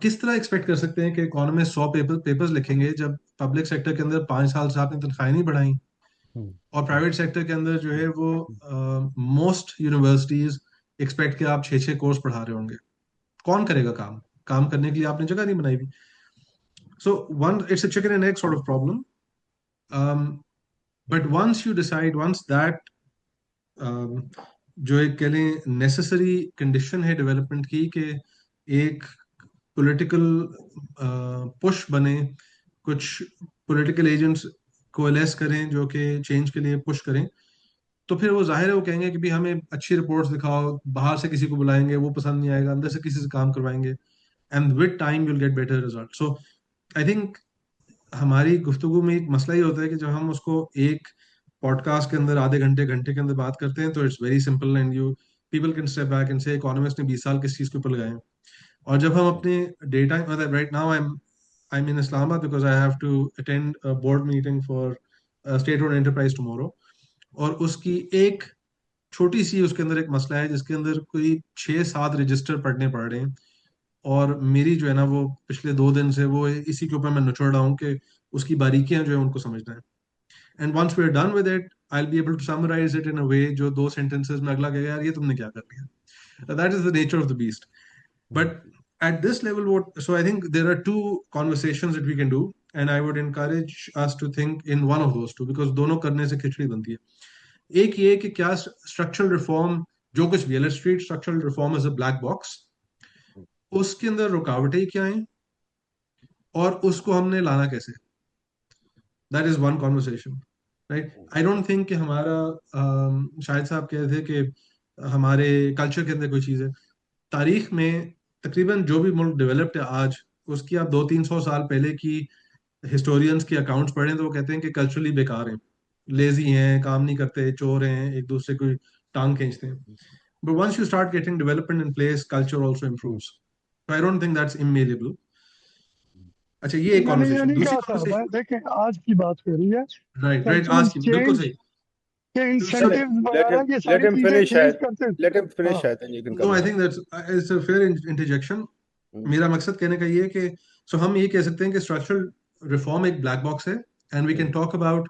किस तरह एक्सपेक्ट कर सकते हैं कि इकोनॉमिस्ट 100 पेपर्स लिखेंगे जब पब्लिक सेक्टर के अंदर 5 साल से आपने तनख्वाहें नहीं बढ़ाई, और प्राइवेट सेक्टर के अंदर जो है वो मोस्ट यूनिवर्सिटीज एक्सपेक्ट कि आप 6 कोर्स पढ़ा रहे होंगे। कौन करेगा काम? काम करने के लिए आपने जगह नहीं बनाई हुई। So one it's a chicken and egg sort of problem. But once you decide, once that जो एक कह लें नेसेसरी कंडीशन है डेवलपमेंट की, कि एक पॉलिटिकल पुश बने, कुछ पॉलिटिकल एजेंट्स कोएलेस करें जो कि चेंज के लिए पुश करें, तो फिर वो जाहिर है वो कहेंगे कि भी हमें अच्छी रिपोर्ट्स दिखाओ, बाहर से किसी को बुलाएंगे, वो पसंद नहीं आएगा, अंदर से किसी से काम करवाएंगे, and with time you'll get better result. So I think हमारी गुफ्तगू में एक मसला ही होता है कि जब हम उसको एक पॉडकास्ट के अंदर आधे घंटे घंटे के अंदर बात करते हैं तो it's very simple, and you people can step back and से इकोनॉमिस्ट ने 20 साल किस चीज के ऊपर लगाए हैं। और जब हम अपने डेटा, मतलब right now I'm in Islamabad because I have to attend a board meeting for state-owned enterprise tomorrow, और उसकी एक छोटी सी उसके अंदर एक मसला है जिसके अंदर कोई 6-7 रजिस्टर पढ़ने पड़ रहे हैं, और मेरी जो है ना वो पिछले 2 दिन से वो इसी के ऊपर मैं निचोड़ रहा हूँ कि उसकी बारीकियां जो है उनको समझना है। And once we are done with it I will be able to summarise it in a way जो 2 सेंटेंसेस में अगला कहेगा यार ये तुमने क्या कर दिया। That is the nature of the beast. But at this level, so I think there are 2 conversations that we can do, and I would encourage us to think in one of those 2, because दोनों करने से खिचड़ी बनती है। एक ये कि क्या structural reform, जो कुछ भी L street structural reform is a black box, उसके अंदर रुकावटें क्या हैं और उसको हमने लाना कैसे। That is one conversation, right. I don't think कि हमारा शायद साहब कह रहे थे कि हमारे कल्चर के अंदर कोई चीज़ है। तारीख में तकरीबन जो भी मुल्क डेवलप्ड है आज, उसकी आप 200-300 साल पहले की हिस्टोरियंस के अकाउंट्स पढ़ें तो वो कहते हैं कि कल्चरली बेकार हैं, लेजी हैं, काम नहीं करते, चोर हैं, एक दूसरे को टांग खींचते हैं। But once you start getting development in place, culture also improves. So I don't think that's immalleable. अच्छा, ये एक मैंने ये कॉन्वर्सेशन। नहीं दूसरी कहा था, कॉन्वर्सेशन, देखें आज की बात हो रही है, राइट राइट, कल्चरल आज की बिल्कुल चेंज सही। के दूसरी, इंसेंटिव्स let वगैरह him ये let सारी him चीजें finish चेंज शायद, करते हैं। let him finish हाँ, शायद, and you can no come I in. Think that's it's a fair interjection. मेरा मकसद कहने का ये है कि सो हम ये कह सकते हैं कि स्ट्रक्चरल रिफॉर्म एक ब्लैक बॉक्स है, and we can talk about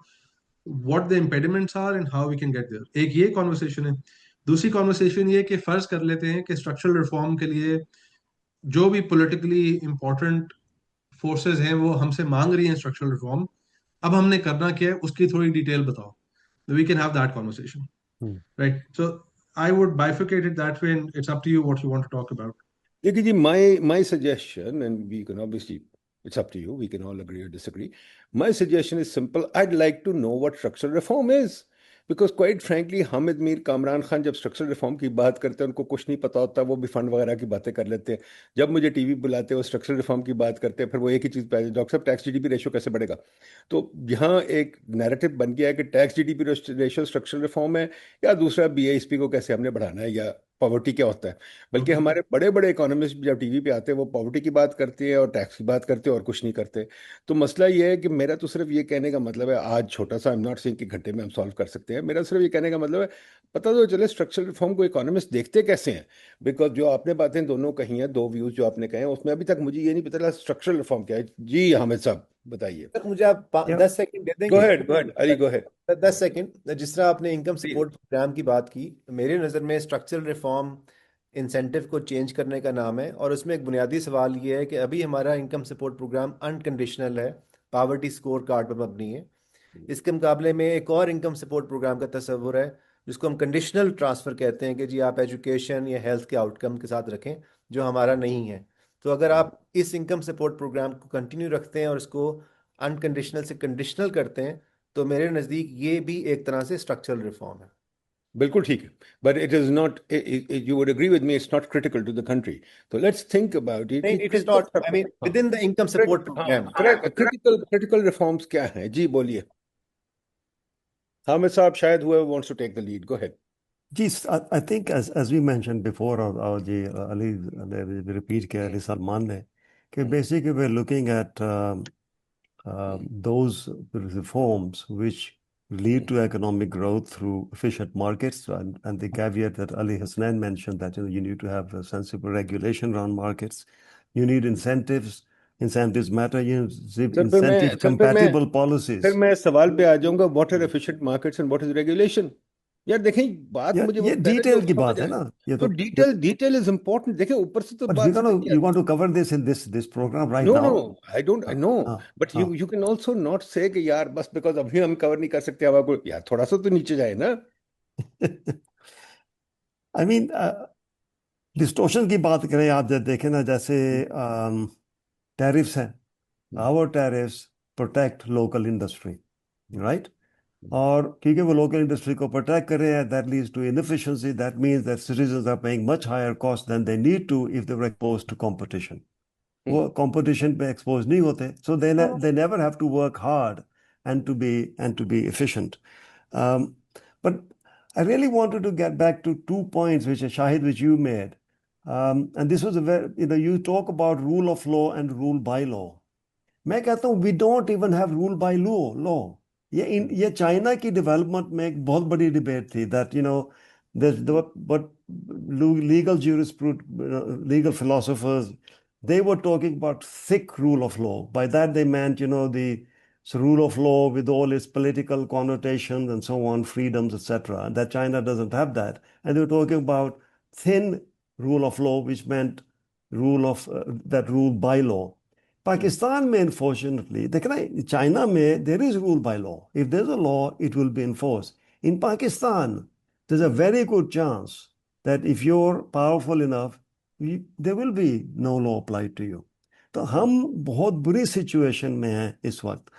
what the impediments are and how we can get there. एक ये कॉन्वर्सेशन है। दूसरी कॉन्वर्सेशन ये कि फर्ज कर लेते हैं कि स्ट्रक्चरल रिफॉर्म के लिए जो भी पॉलिटिकली इंपॉर्टेंट फोर्सेस हैं वो हमसे मांग रही हैं स्ट्रक्चरल रिफॉर्म, अब हमने करना क्या है उसकी थोड़ी डिटेल बताओ। we can have that conversation, right? So I would bifurcate it that way, and it's up to you what you want to talk about. Dekhi ji, my suggestion, and we can obviously, it's up to you. We can all agree or disagree. My suggestion is simple. I'd like to know what structural reform is. Because quite frankly Hamid Mir Kamran Khan जब structural reform की बात करते हैं उनको कुछ नहीं पता होता, वो भी फंड वगैरह की बातें कर लेते हैं. जब मुझे टीवी बुलाते हैं वो स्ट्रक्चरल रिफॉर्म की बात करते हैं, फिर वो एक ही चीज़ पे आते हैं, डॉक्टर साहब टैक्स जीडीपी रेशियो कैसे बढ़ेगा. तो यहाँ एक नैरेटिव बन गया है कि tax GDP ratio structural reform है, या दूसरा बीएसपी को कैसे हमने बढ़ाना है, या पॉवर्टी क्या होता है. बल्कि हमारे बड़े बड़े इकोनॉमिस्ट जब टीवी पे आते हैं वो पॉवर्टी की बात करते हैं और टैक्स की बात करते हैं और कुछ नहीं करते. तो मसला ये है कि मेरा तो सिर्फ ये कहने का मतलब है, आज छोटा सा, आई एम नॉट सेइंग कि घंटे में हम सॉल्व कर सकते हैं, मेरा सिर्फ ये कहने का मतलब है पता तो चले स्ट्रक्चरल रिफॉर्म को इकोनॉमिस्ट देखते कैसे हैं. बिकॉज जो आपने बातें दोनों कही हैं, दो व्यूज जो आपने कहे हैं, उसमें अभी तक मुझे ये नहीं पता चला स्ट्रक्चरल रिफॉर्म क्या है. जी हामिद साहब बताइए. सर मुझे आप Yeah. 10 सेकंड दे गो देंगे? हेड अली गो हेड. 10 सेकंड. जिस तरह आपने इनकम सपोर्ट प्रोग्राम की बात की, मेरे नज़र में स्ट्रक्चरल रिफॉर्म इंसेंटिव को चेंज करने का नाम है, और उसमें एक बुनियादी सवाल ये है कि अभी हमारा इनकम सपोर्ट प्रोग्राम अनकंडीशनल है, पावर्टी स्कोर कार्ड पर मबनी है. इसके मुकाबले में एक और इनकम सपोर्ट प्रोग्राम का तस्वुर है जिसको हम कंडीशनल ट्रांसफ़र कहते हैं कि जी आप एजुकेशन या हेल्थ के आउटकम के साथ रखें, जो हमारा नहीं है. तो अगर आप इस इनकम सपोर्ट प्रोग्राम को कंटिन्यू रखते हैं और इसको अनकंडीशनल से कंडीशनल करते हैं, तो मेरे नज़दीक ये भी एक तरह से स्ट्रक्चरल रिफॉर्म है. बिल्कुल ठीक है, but it is not, you would agree with me, it's not critical to the country. तो लेट्स थिंक अबाउट इट. नहीं, it is not, I mean within the income support program. Critical reforms क्या हैं जी, बोलिए. हामिद साहब शायद who wants to take the lead. Go ahead. Geez, I think as we mentioned before, और जी Ali ने repeat किया, Ali Salman ने, कि basically we're looking at those reforms which lead to economic growth through efficient markets, and the caveat that Ali Hasnain mentioned, that you need to have a sensible regulation around markets. You need incentives. Incentives matter. You need incentive compatible policies. फिर मैं सवाल पे आ जाऊंगा, what are efficient markets and what is regulation. यार देखें, बात मुझे ये डिटेल की बात है ना, ये तो डिटेल इज इंपॉर्टेंट. देखें ऊपर से तो बात, you want to cover this in this program right now? No, I don't know, but you can also not say कि यार बस because अभी हम कवर नहीं कर सकते, अब आपको यार थोड़ा सा तो नीचे जाए ना. I mean, डिस्टोर्शन की बात करें, आप जब देखें ना, जैसे टैरिफ्स हैं, our tariffs protect local industry, right? और क्योंकि वो लोकल इंडस्ट्री को प्रोटेक्ट कर रहे हैं, that leads to inefficiency. That means that citizens are paying much higher cost than they need to if they were exposed to competition. वो competition पे expose नहीं होते, so they never have to work hard and to be efficient. But I really wanted to get back to 2 points which Shahid, which you made, and this was a very, you talk about rule of law and rule by law. मैं कहता हूँ we don't even have rule by law. ये China की development में एक बहुत बड़ी debate थी, that but legal legal philosophers, they were talking about thick rule of law. By that they meant, the rule of law with all its political connotations and so on, freedoms, etc. And that China doesn't have that. And they were talking about thin rule of law, which meant that rule by law. Pakistan में unfortunately, देखना, China में there is rule by law. If there's a law, it will be enforced. In Pakistan, there's a very good chance that if you're powerful enough, there will be no law applied to you. तो हम बहुत बुरी situation में हैं इस वक्त.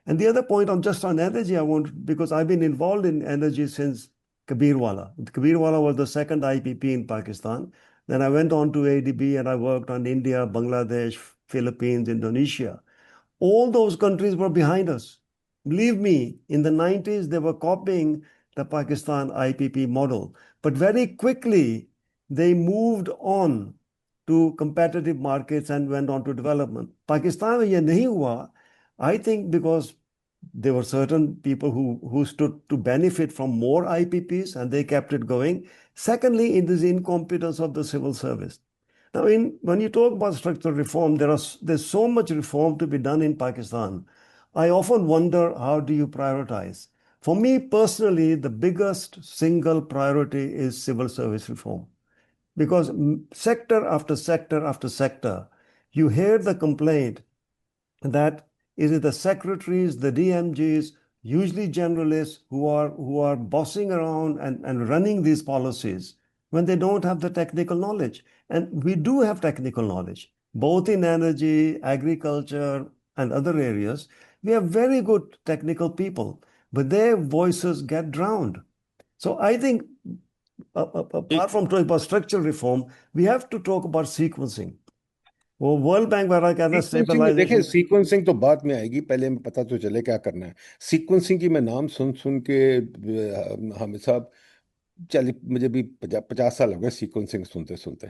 And the other point, just on energy, because I've been involved in energy since Kabirwala. Kabirwala was the second IPP in Pakistan. Then I went on to ADB and I worked on India, Bangladesh, Philippines, Indonesia. All those countries were behind us. Believe me, in the 90s, they were copying the Pakistan IPP model. But very quickly, they moved on to competitive markets and went on to development. Pakistan में ये नहीं हुआ, I think because there were certain people who stood to benefit from more IPPs and they kept it going. Secondly, in this incompetence of the civil service. Now, when you talk about structural reform, there's so much reform to be done in Pakistan. I often wonder, how do you prioritize? For me personally, the biggest single priority is civil service reform. Because sector after sector after sector, you hear the complaint that is it the secretaries, the DMGs usually generalists who are bossing around and running these policies when they don't have the technical knowledge. And we do have technical knowledge, both in energy, agriculture, and other areas. We have very good technical people, but their voices get drowned. So I think, apart from talking about structural reform, we have to talk about sequencing. वो world bank वाला कहना sequencing में देखें, stabilization. Sequencing तो बाद में आएगी, पहले हमें पता तो चले क्या करना है। सीक्वेंसिंग की मैं नाम सुन सुन के हामिद साहब, चलिए मुझे भी 50 साल हो गए सीक्वेंसिंग सुनते सुनते,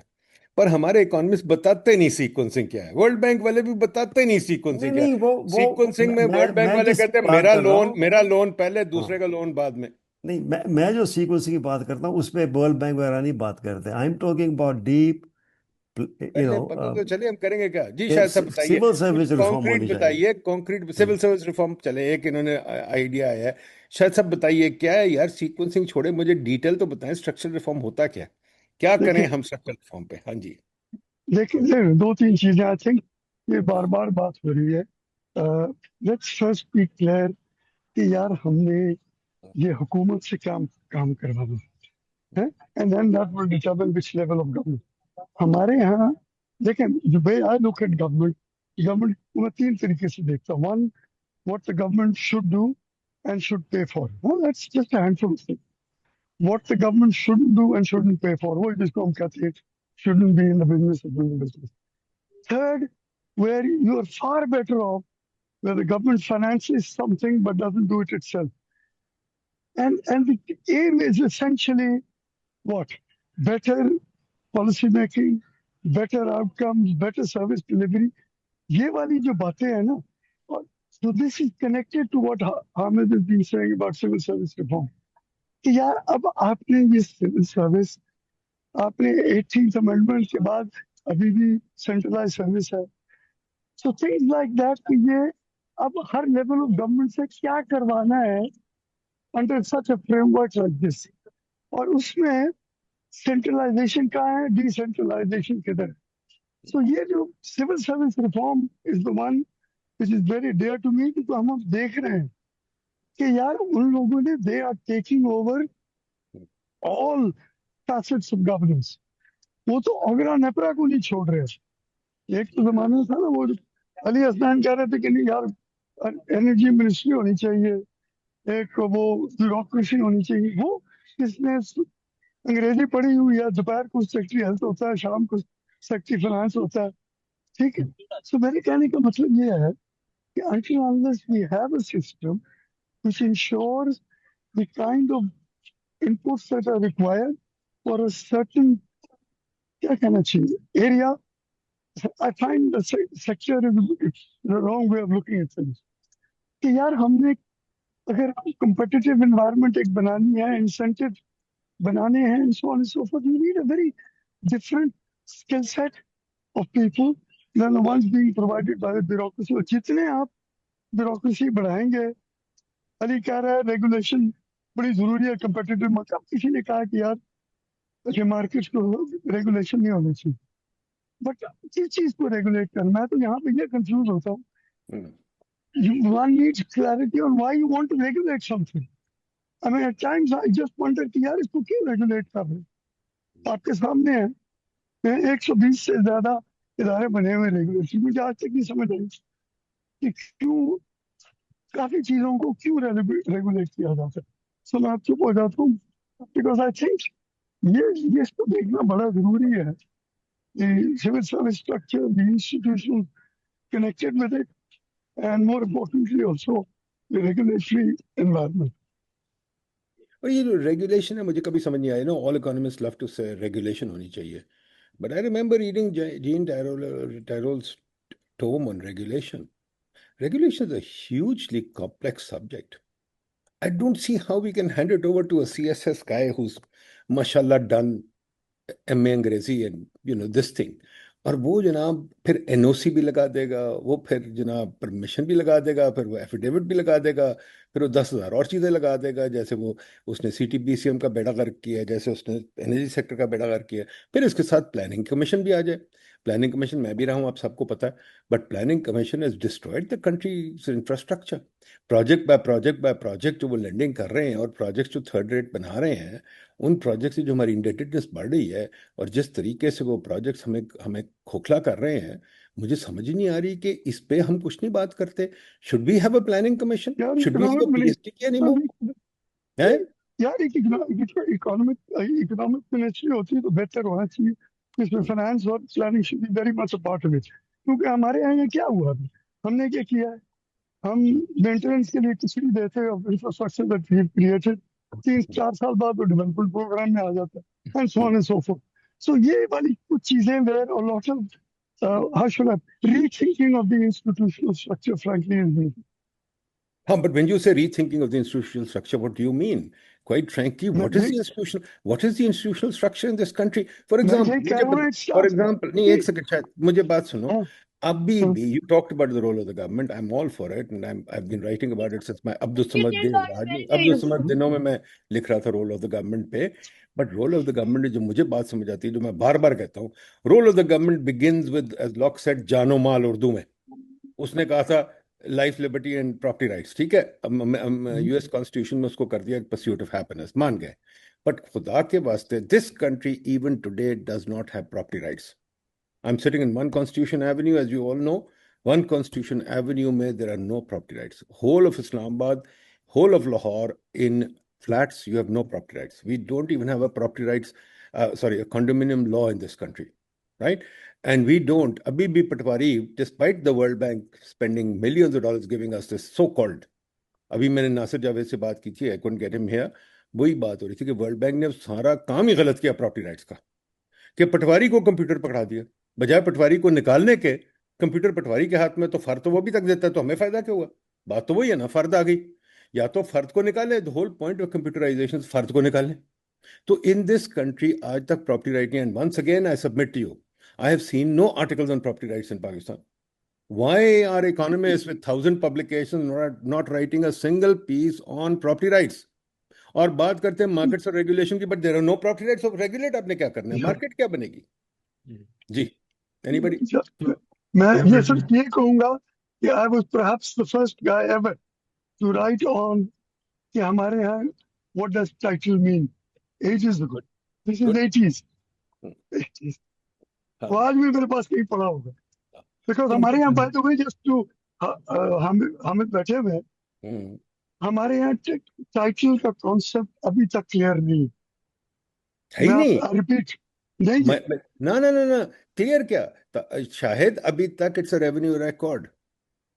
पर हमारे इकोनॉमिस्ट बताते नहीं सीक्वेंसिंग क्या है, वर्ल्ड बैंक वाले भी बताते नहीं सीक्वेंसिंग क्या नहीं, है। वो सीक्वेंसिंग में वर्ल्ड बैंक मैं वाले जिस कहते हैं बात मेरा कर रहा लोन हूँ, मेरा लोन पहले, हाँ, दूसरे का लोन बाद में। नहीं, मैं जो सीक्वेंसिंग की बात करता हूँ उसमें वर्ल्ड बैंक वगैरह नहीं बात करते। I am talking about deep, पहले पता तो चले हम करेंगे क्या जी, शायद सब बताइए, सिविल कुछ सर्विस रिफॉर्म कॉन्क्रीट होनी चाहिए। बताइए, कॉन्क्रीट सिविल सर्विस रिफॉर्म चले, एक इन्होंने आइडिया आया है, शायद सब बताइए क्या है यार। सीक्वेंसिंग छोड़े, मुझे डिटेल तो बताएं, स्ट्रक्चरल रिफॉर्म होता क्या, क्या करें देखिए हम स्ट्रक्चरल रिफॉर्म पे। हाँ जी, देखिए 2-3 चीजें आई थिंक ये बार बार बात हो रही है। लेट्स फर्स्ट बी क्लियर कि यार हमने ये हुकूमत से क्या काम करवाना है, and then that will determine which level of government. हमारे यहाँ देखें, the way I look at government, government को मैं 3 तरीके से देखता हूँ। One, what the government should do and should pay for. Well, that's just a handful of things. What the government shouldn't do and shouldn't pay for. वो जिसको हम कहते हैं shouldn't be in the business of doing business. Third, where you are far better off, where the government finances something but doesn't do it itself. And the aim is essentially what? Better policy making, better outcomes, better service delivery. ये वाली जो बातें हैं ना, so this is connected to what Hamid has been saying about civil service reform. कि यार अब आपने ये सिविल सर्विस, आपने 18th अमेंडमेंट के बाद अभी भी सेंट्रलाइज सर्विस है। सो थिंग्स लाइक दैट कि ये अब हर लेवल ऑफ गवर्नमेंट से क्या करवाना है under such a framework like this, और उसमें सेंट्रलाइजेशन कहाँ है, डिसेंट्रलाइजेशन किधर है। सो ये जो civil service reform is the one which is very dear to me, तो हम देख रहे हैं कि यार उन लोगों ने they are taking over all facets of governance. वो तो ओगरा नेपरा को नहीं छोड़ रहे। एक तो जमाना था ना, वो अली हसनैन कह रहे थे कि नहीं यार एनर्जी मिनिस्ट्री होनी चाहिए, एक वो ब्यूरोक्रेसी होनी चाहिए। वो किसने अंग्रेजी पढ़ी हुई है, दोपहर को सेक्रेटरी हेल्थ होता है, शाम को सेक्रेटरी फाइनेंस होता है, ठीक है। सो मेरे कहने का मतलब ये है कि until unless we have a system which ensures the kind of inputs that are required for a certain, क्या कहना चाहिए, area, I find the sector is the wrong way of looking at things. कि यार हमने अगर competitive environment एक बनानी है, incentive बनाने हैं, and so on and so forth, you need a very different skill set of people than the ones being provided by the bureaucracy. और जितने आप bureaucracy बढ़ाएंगे, अली कह रहा है रेगुलेशन बड़ी जरूरी है competitive market। अब किसी ने कहा कि यार ये मार्केट को रेगुलेशन नहीं होनी चाहिए, बट किस चीज को रेगुलेट करना है, तो यहाँ पे ये कंफ्यूज होता हूँ। One needs clarity on why you want to regulate something. I mean, at times I just wonder कि यार इसको क्यों रेगुलेट कर रहे हैं। आपके सामने है 120 से ज्यादा इदारे बने हुए रेगुलेशन, मुझे आज तक नहीं समझ आई कि क्यों काफी चीजों को क्यों रेगुलेट किया जाता है। सो मैं चुप हो जाता हूँ, बिकॉज आई थिंक ये इसको देखना बड़ा जरूरी है। The civil service structure, the institutions connected with it, and more importantly also the regulatory environment. और ये जो रेगुलेशन है मुझे कभी समझ नहीं आया, no all economist love to say regulation होनी चाहिए, but I remember reading Jean Tirole's tome on regulation. Regulation is a hugely complex subject. I don't see how we can hand it over to a CSS guy who's mashallah done MA अंग्रेजी and this thing, और वो जनाब फिर NOC भी लगा देगा, वो फिर जनाब परमिशन भी लगा देगा, फिर वो एफिडेविट भी लगा देगा, फिर वो 10,000 और चीजें लगा देगा, जैसे वो उसने CTBCM का बेड़ा गर्क किया है, जैसे उसने एनर्जी सेक्टर का बेड़ा गर्क किया है। फिर इसके साथ प्लानिंग कमीशन भी आ जाए। प्लानिंग कमीशन मैं भी रहा हूँ, आप सबको पता है, but planning commission has destroyed the countries infrastructure. Project by project जो वो लेंडिंग कर रहे हैं और प्रोजेक्ट जो थर्ड रेट बना रहे हैं, उन प्रोजेक्ट से जो हमारी इंडेटेडनेस बढ़ रही है और जिस तरीके से वो प्रोजेक्ट्स हमें हमें खोखला कर रहे हैं, मुझे समझ ही नहीं आ रही कि इस पे हम कुछ नहीं बात करते। Should we have a planning commission? यार should we economic go PST के एनीमोर? है? यार एक इकोनॉमिक मिनिस्ट्री होती है तो बेहतर होना चाहिए, जिसमें फाइनेंस और planning should be very much a part of it. क्योंकि हमारे यहाँ ये क्या हुआ अभी, हमने क्या किया है, हम मेंटेनेंस के लिए किसी भी देते हैं infrastructure that we have created, 3-4 साल बाद वो डेवलपमेंट प्रोग्राम में आ जाता है and so on and so forth. सो ये वाली कुछ चीजें वेयर और lot of how should I rethinking of the institutional structure frankly is needed. But when you say rethinking of the institutional structure, what do you mean? Quite frankly, what is the institutional structure in this country? For example, नहीं, एक second शायद मुझे बात सुनो। अभी भी you talked about the role of the government. I'm all for it, and I've been writing about it since my Abdul Samad दिनों में मैं लिख रहा था role of the government पे। But role of the government जो मुझे बात समझ आती है, जो मैं बार बार कहता हूँ, role of the government begins with, as Locke said, जानो माल उर्दू में। उसने कहा था life, liberty and property rights, ठीक है। US कॉन्स्टिट्यूशन में उसको कर दिया परस्यूट ऑफ हैप्पीनेस, मान गए। बट खुदा के वास्ते, this country even today does not have property rights. I am sitting in one constitution avenue, as you all know. One constitution avenue में there are no property rights. Whole of Islamabad, whole of Lahore, in flats you have no property rights. We don't even have a property rights, sorry, a condominium law in this country, right? And we don't. Abhi bhi Patwari, despite the World Bank spending millions of dollars giving us this so-called, अभी मैंने नासिर जावेद से बात की थी, I couldn't get him here, वही बात हो रही थी कि वर्ल्ड बैंक ने सारा काम ही गलत किया प्रॉपर्टी राइट्स का, कि पटवारी को कंप्यूटर पकड़ा दिया। बजाय पटवारी को निकालने के, कंप्यूटर पटवारी के हाथ में, तो फर्द तो वो भी तक देता है, तो हमें फायदा क्या हुआ? बात तो वही है ना, फर्द आ गई, या तो फर्द को निकाले, the whole point of computerisation फर्द को निकाले। तो इन दिस कंट्री आज तक प्रॉपर्टी राइट नहीं। And once again I submit to you, I have seen no articles on property rights in Pakistan. Why are economists with 1,000 publications not writing a single piece on property rights? और बात करते हैं markets और regulation की, but there are no property rights. Of regulate आपने क्या करना है? मार्केट क्या बनेगी? जी, एनीबॉडी? मैं ये सिर्फ ये कहूंगा कि I was perhaps the first guy ever to write on कि हमारे यहाँ what does title mean ages ago. This is 80s। तो आज भी मेरे पास कहीं पड़ा होगा, बिकॉज हमारे यहाँ by the way just to हम बैठे हुए, हमारे यहाँ टाइटल का कॉन्सेप्ट अभी तक क्लियर नहीं है। नहीं, रिपीट नहीं, ना ना ना ना, क्लियर क्या? शायद अभी तक it's a revenue record,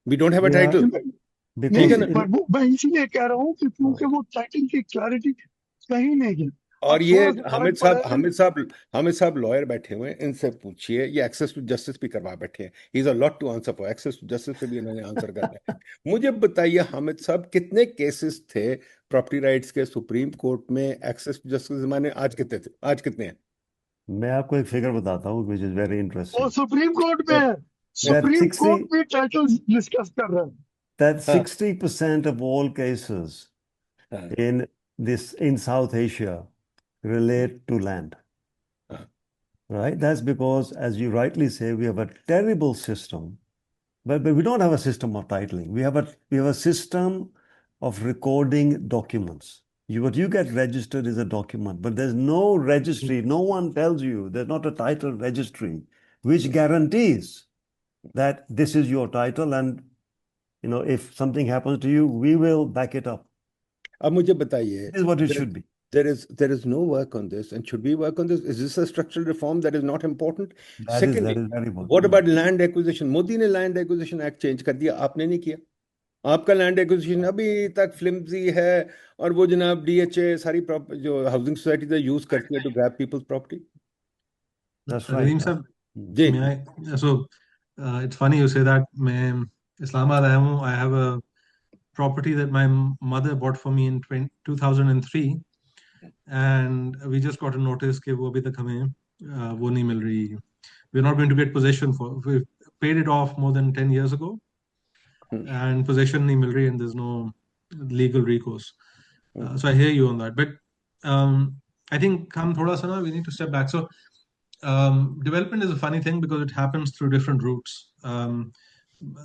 we don't have a title. ठीक है ना, पर मैं इसीलिए कह रहा हूँ कि क्योंकि वो टाइटल की क्लैरिटी कहीं नहीं है। और ये हामिद साहब लॉयर बैठे हुए हैं, इनसे पूछिए, ये एक्सेस टू जस्टिस भी करवा बैठे हैं। He is a lot to answer for, access to justice से भी इन्होंने आंसर करना है। मुझे बताइए हामिद साहब, कितने केसेस थे प्रॉपर्टी राइट्स के सुप्रीम कोर्ट में एक्सेस टू जस्टिस जमाने? आज कितने थे? आज कितने हैं? मैं आपको एक फिगर बताता हूँ व्हिच इज वेरी इंटरेस्टिंग। और सुप्रीम कोर्ट में, सुप्रीम कोर्ट भी टाइटल्स डिस्कस कर रहा है। That 60% of all cases in South Asia relate to land. Right? That's because, as you rightly say, we have a terrible system, but we don't have a system of titling. We have a system of recording documents. What you get registered is a document, but there's no registry. No one tells you. There's not a title registry which guarantees that this is your title, and if something happens to you, we will back it up. अब मुझे बताइए, this is what it should be. There is no work on this, and should we work on this? Is this a structural reform that is not important? Secondly, that is very important. What about land acquisition? Modi ने land acquisition act change कर दिया, आपने नहीं किया। आपका land acquisition अभी तक flimsy है, और वो जनाब DHA सारी जो हाउसिंग सोसाइटी है यूज करती है to grab people's property. That's right. So it's funny you say that. मैं इस्लामाबाद आया हूँ. I have a property that my mother bought for me in 2003, and we just got a notice कि वो अभी तक हमें वो नहीं मिल रही. We're not going to get possession for. We paid it off more than 10 years ago, and possession नहीं मिल रही, and there's no legal recourse. So I hear you on that, but I think we need to step back. So development is a funny thing because it happens through different routes.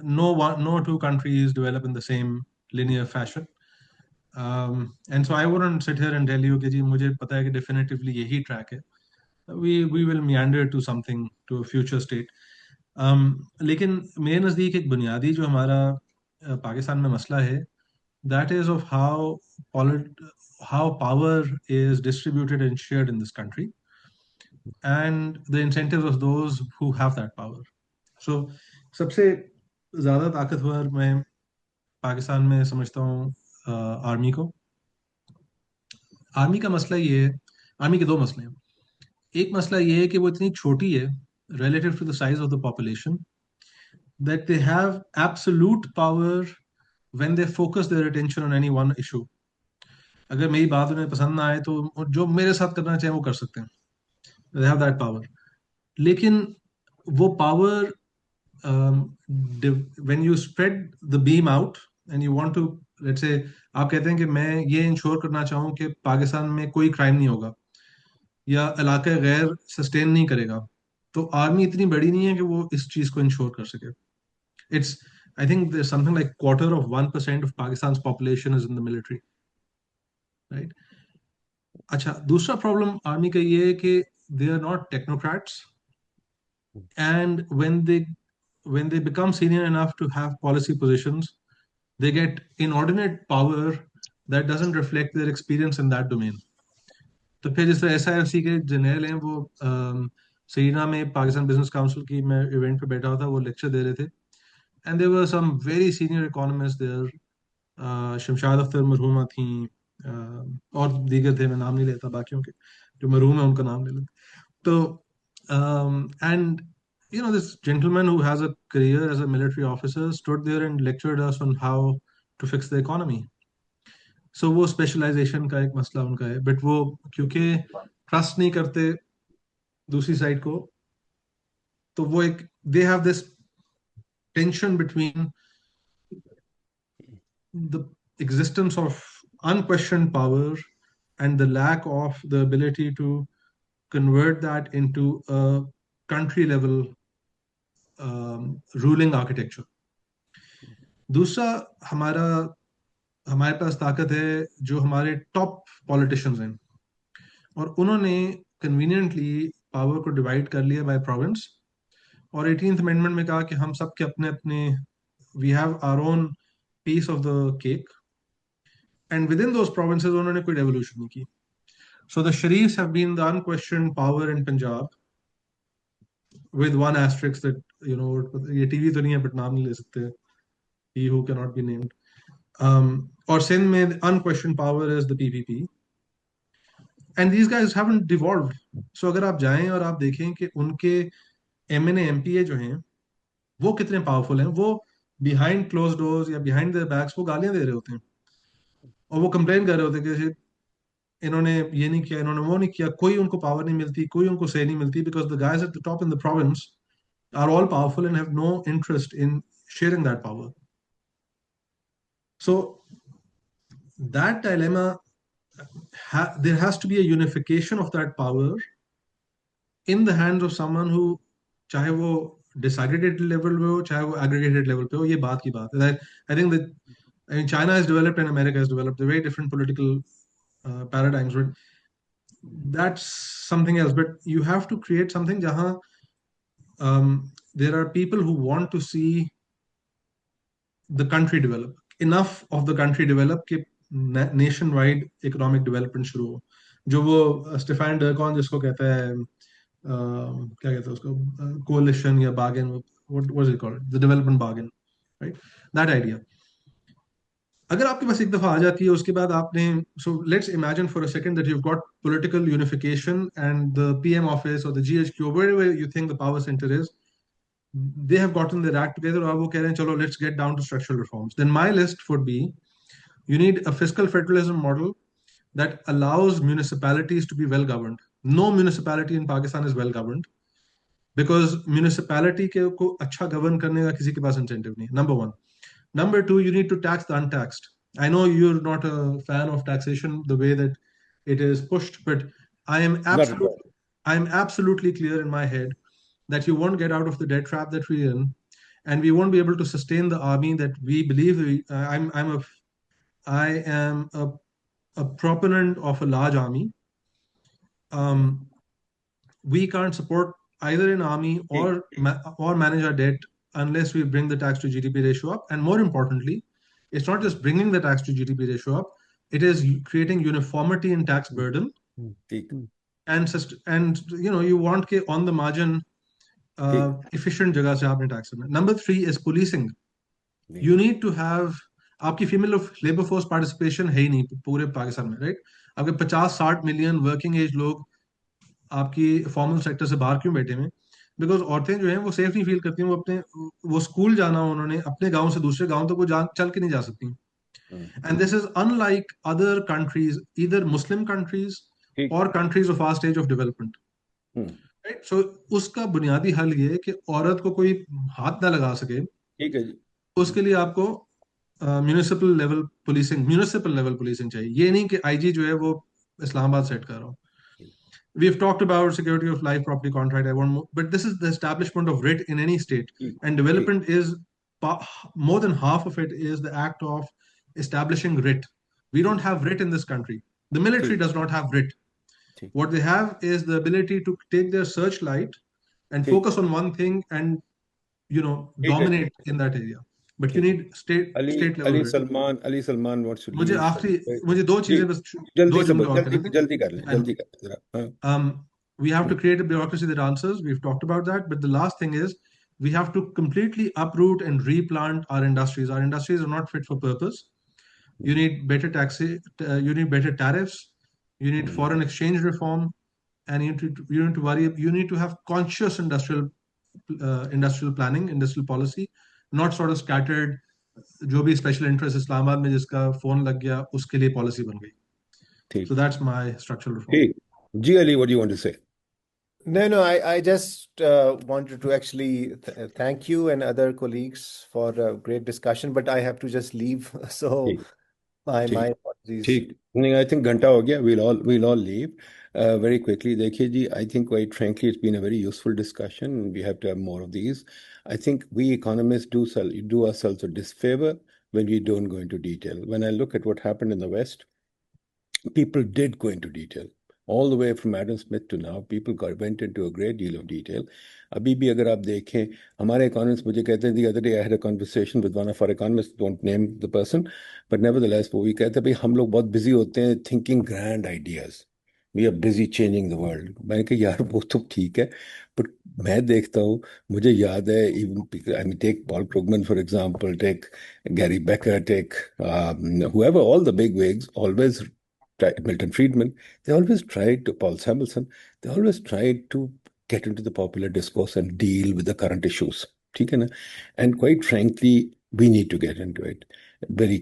No two countries develop in the same linear fashion. And so I wouldn't sit here and tell you कि जी मुझे पता है कि definitively यही track है. We will meander to something, to a future state. लेकिन मेरे नज़दीक एक बुनियादी जो हमारा पाकिस्तान में मसला है, that is of how power is distributed and shared in this country, and the incentives of those who have that power. So सबसे ज़्यादा ताकतवर मैं पाकिस्तान में समझता हूँ आर्मी को. आर्मी का मसला ये है, आर्मी के दो मसले हैं. एक मसला ये है कि वो इतनी छोटी है relative to the size of the population that they have absolute power when they focus their attention on any one issue. अगर मेरी बात उन्हें पसंद ना आए तो जो मेरे साथ करना चाहे वो कर सकते हैं. They have that power. लेकिन वो power when you spread the beam out and you want to, let's say आप कहते हैं कि मैं ये इंश्योर करना चाहूँ कि पाकिस्तान में कोई क्राइम नहीं होगा या इलाका गैर सस्टेन नहीं करेगा, तो आर्मी इतनी बड़ी नहीं है कि वो इस चीज को इंश्योर कर सके. It's, I think there's something like 1% of Pakistan's population is in the military, right? अच्छा, दूसरा प्रॉब्लम आर्मी का ये है कि they are not technocrats, and when they become senior enough to have policy positions, they get inordinate power that doesn't reflect their experience in that domain. तो फिर जैसे SIFC के जनरल हैं, वो सीना में पाकिस्तान बिजनेस काउंसिल की मैं इवेंट पे बैठा हुआ था, वो लेक्चर दे रहे थे, and there were some very senior economists there. Shamshad Akhtar मरहूमा थी, और दीगर थे, मैं नाम नहीं लेता बाकियों के, जो मरहूम है उनका नाम ले लेते. तो and you know, this gentleman who has a career as a military officer stood there and lectured us on how to fix the economy. So वो स्पेशलाइजेशन का एक मसला उनका है, बट वो क्योंकि ट्रस्ट नहीं करते दूसरी साइड को, तो वो एक they have this tension between the existence of unquestioned power and the lack of the ability to convert that into a country level ruling architecture. दूसरा, हमारे पास ताकत है जो हमारे टॉप पॉलिटिशियंस हैं, और उन्होंने कन्वीनियंटली पावर को डिवाइड कर लिया बाय प्रोविंस, और 18th अमेंडमेंट में कहा कि हम सब के अपने अपने, we have our own piece of the cake, and within those provinces उन्होंने कोई रेवोल्यूशन नहीं की. So the Sharifs have been the unquestioned power in Punjab, with one asterisk that, you know, ये टीवी तो नहीं है बट नाम नहीं ले सकते, he who cannot be named. और सिंध में unquestioned power is the PPP, and these guys haven't devolved. So अगर आप जाएं और आप देखें कि उनके MNA MPA जो हैं वो कितने पावरफुल हैं, वो behind closed doors या behind their backs वो गालियां दे रहे होते हैं, और वो कंप्लेन कर रहे होते हैं कि इन्होंने ये नहीं किया, इन्होंने वो नहीं किया, कोई उनको पावर नहीं मिलती, कोई उनको से नहीं मिलती, because the guys at the top in the province are all powerful and have no interest in sharing that power. So that dilemma, there has to be a unification of that power in the hands of someone who, चाहे वो disaggregated level पे हो, चाहे वो aggregated level पे हो, ये बात की बात है. I think that, I mean, China has developed and America has developed. They're very different political paradigms, but that's something else. But you have to create something jahan there are people who want to see the country develop, enough of the country develop कि nationwide economic development शुरू हो. जो वो Stephen डरकॉन जिसको कहता है, क्या कहता है उसको, coalition या bargain, what was it called, the development bargain, right? That idea. अगर आपके पास एक दफा आ जाती है, उसके बाद आपने, so let's imagine for a second that you've got political unification and the PM office or the GHQ, wherever you think the power center is, they have gotten their act together, और वो कह रहे हैं चलो let's get down to structural reforms. Then my list would be, you need a fiscal federalism model that allows municipalities to be well governed. No municipality in Pakistan is well governed because municipality को अच्छा govern करने का किसी के पास incentive नहीं. Number one. Number two, you need to tax the untaxed. I know you're not a fan of taxation the way that it is pushed, but I am Not at all. absolutely clear in my head that you won't get out of the debt trap that we're in, and we won't be able to sustain the army that we believe I am a proponent of a large army. We can't support either an army or manage our debt unless we bring the tax to GDP ratio up. And more importantly, it's not just bringing the tax to GDP ratio up; it is creating uniformity in tax burden. And you want के on the margin efficient जगह से आपने tax करना. Number 3 is policing. You need to have आपकी female labor force participation है ही नहीं पूरे पाकिस्तान में, right? आपके 50-60 मिलियन वर्किंग एज लोग आपकी फॉर्मल सेक्टर से बाहर क्यों बैठे हुए? बिकॉज औरतें जो हैं वो सेफ नहीं फील करती हैं, वो स्कूल जाना उन्होंने अपने गांव से दूसरे गांव तक वो चल के नहीं जा सकती. And this is unlike other countries, either Muslim countries or countries of our stage of development, right? सो उसका बुनियादी हल ये है कि औरत को कोई हाथ ना लगा सके. ठीक है जी. उसके लिए आपको म्यूनिसिपल लेवल पुलिसिंग चाहिए. ये नहीं कि आईजी जो है वो इस्लामाबाद सेट कर रहा हो. We've talked about security of life, property contract. I want more, but this is the establishment of writ in any state, and development is more than half of it is the act of establishing writ. We don't have writ in this country. The military does not have writ. What they have is the ability to take their searchlight and focus on one thing and dominate in that area. But you need state level. Ali Salman wants to. मुझे दो चीजें बस जल्दी कर लें. We have to create a bureaucracy that answers. We've talked about that, but the last thing is we have to completely uproot and replant our industries. Our industries are not fit for purpose. You need better taxes. You need better tariffs. You need foreign exchange reform, and you need to have conscious industrial planning, industrial policy. Not sort of scattered, जो भी special interest Islamabad में जिसका phone लग गया उसके लिए policy बन गई. So that's my structural reform. G. Ali, what do you want to say? No, I just wanted to actually thank you and other colleagues for a great discussion, but I have to just leave. So my apologies. I think घंटा हो गया. We'll all leave very quickly. देखिए जी, I think quite frankly it's been a very useful discussion. We have to have more of these. I think we economists do ourselves a disfavor when we don't go into detail. When I look at what happened in the West, people did go into detail. All the way from Adam Smith to now, people went into a great deal of detail. अभी भी अगर आप देखें, हमारे economists मुझे कहते हैं, the other day I had a conversation with one of our economists, don't name the person, but nevertheless, वो भी कहते हैं, भाई हम लोग बहुत busy होते हैं thinking grand ideas. We are busy changing the world. मैंने कहा यार वो तो ठीक है, but मैं देखता हूँ, मुझे याद है, even I mean, take Paul Krugman for example, take Gary Becker, take whoever, all the big wigs always. Milton Friedman, they always tried to, Paul Samuelson, they always tried to get into the popular discourse and deal with the current issues. And quite frankly, we need to get into it very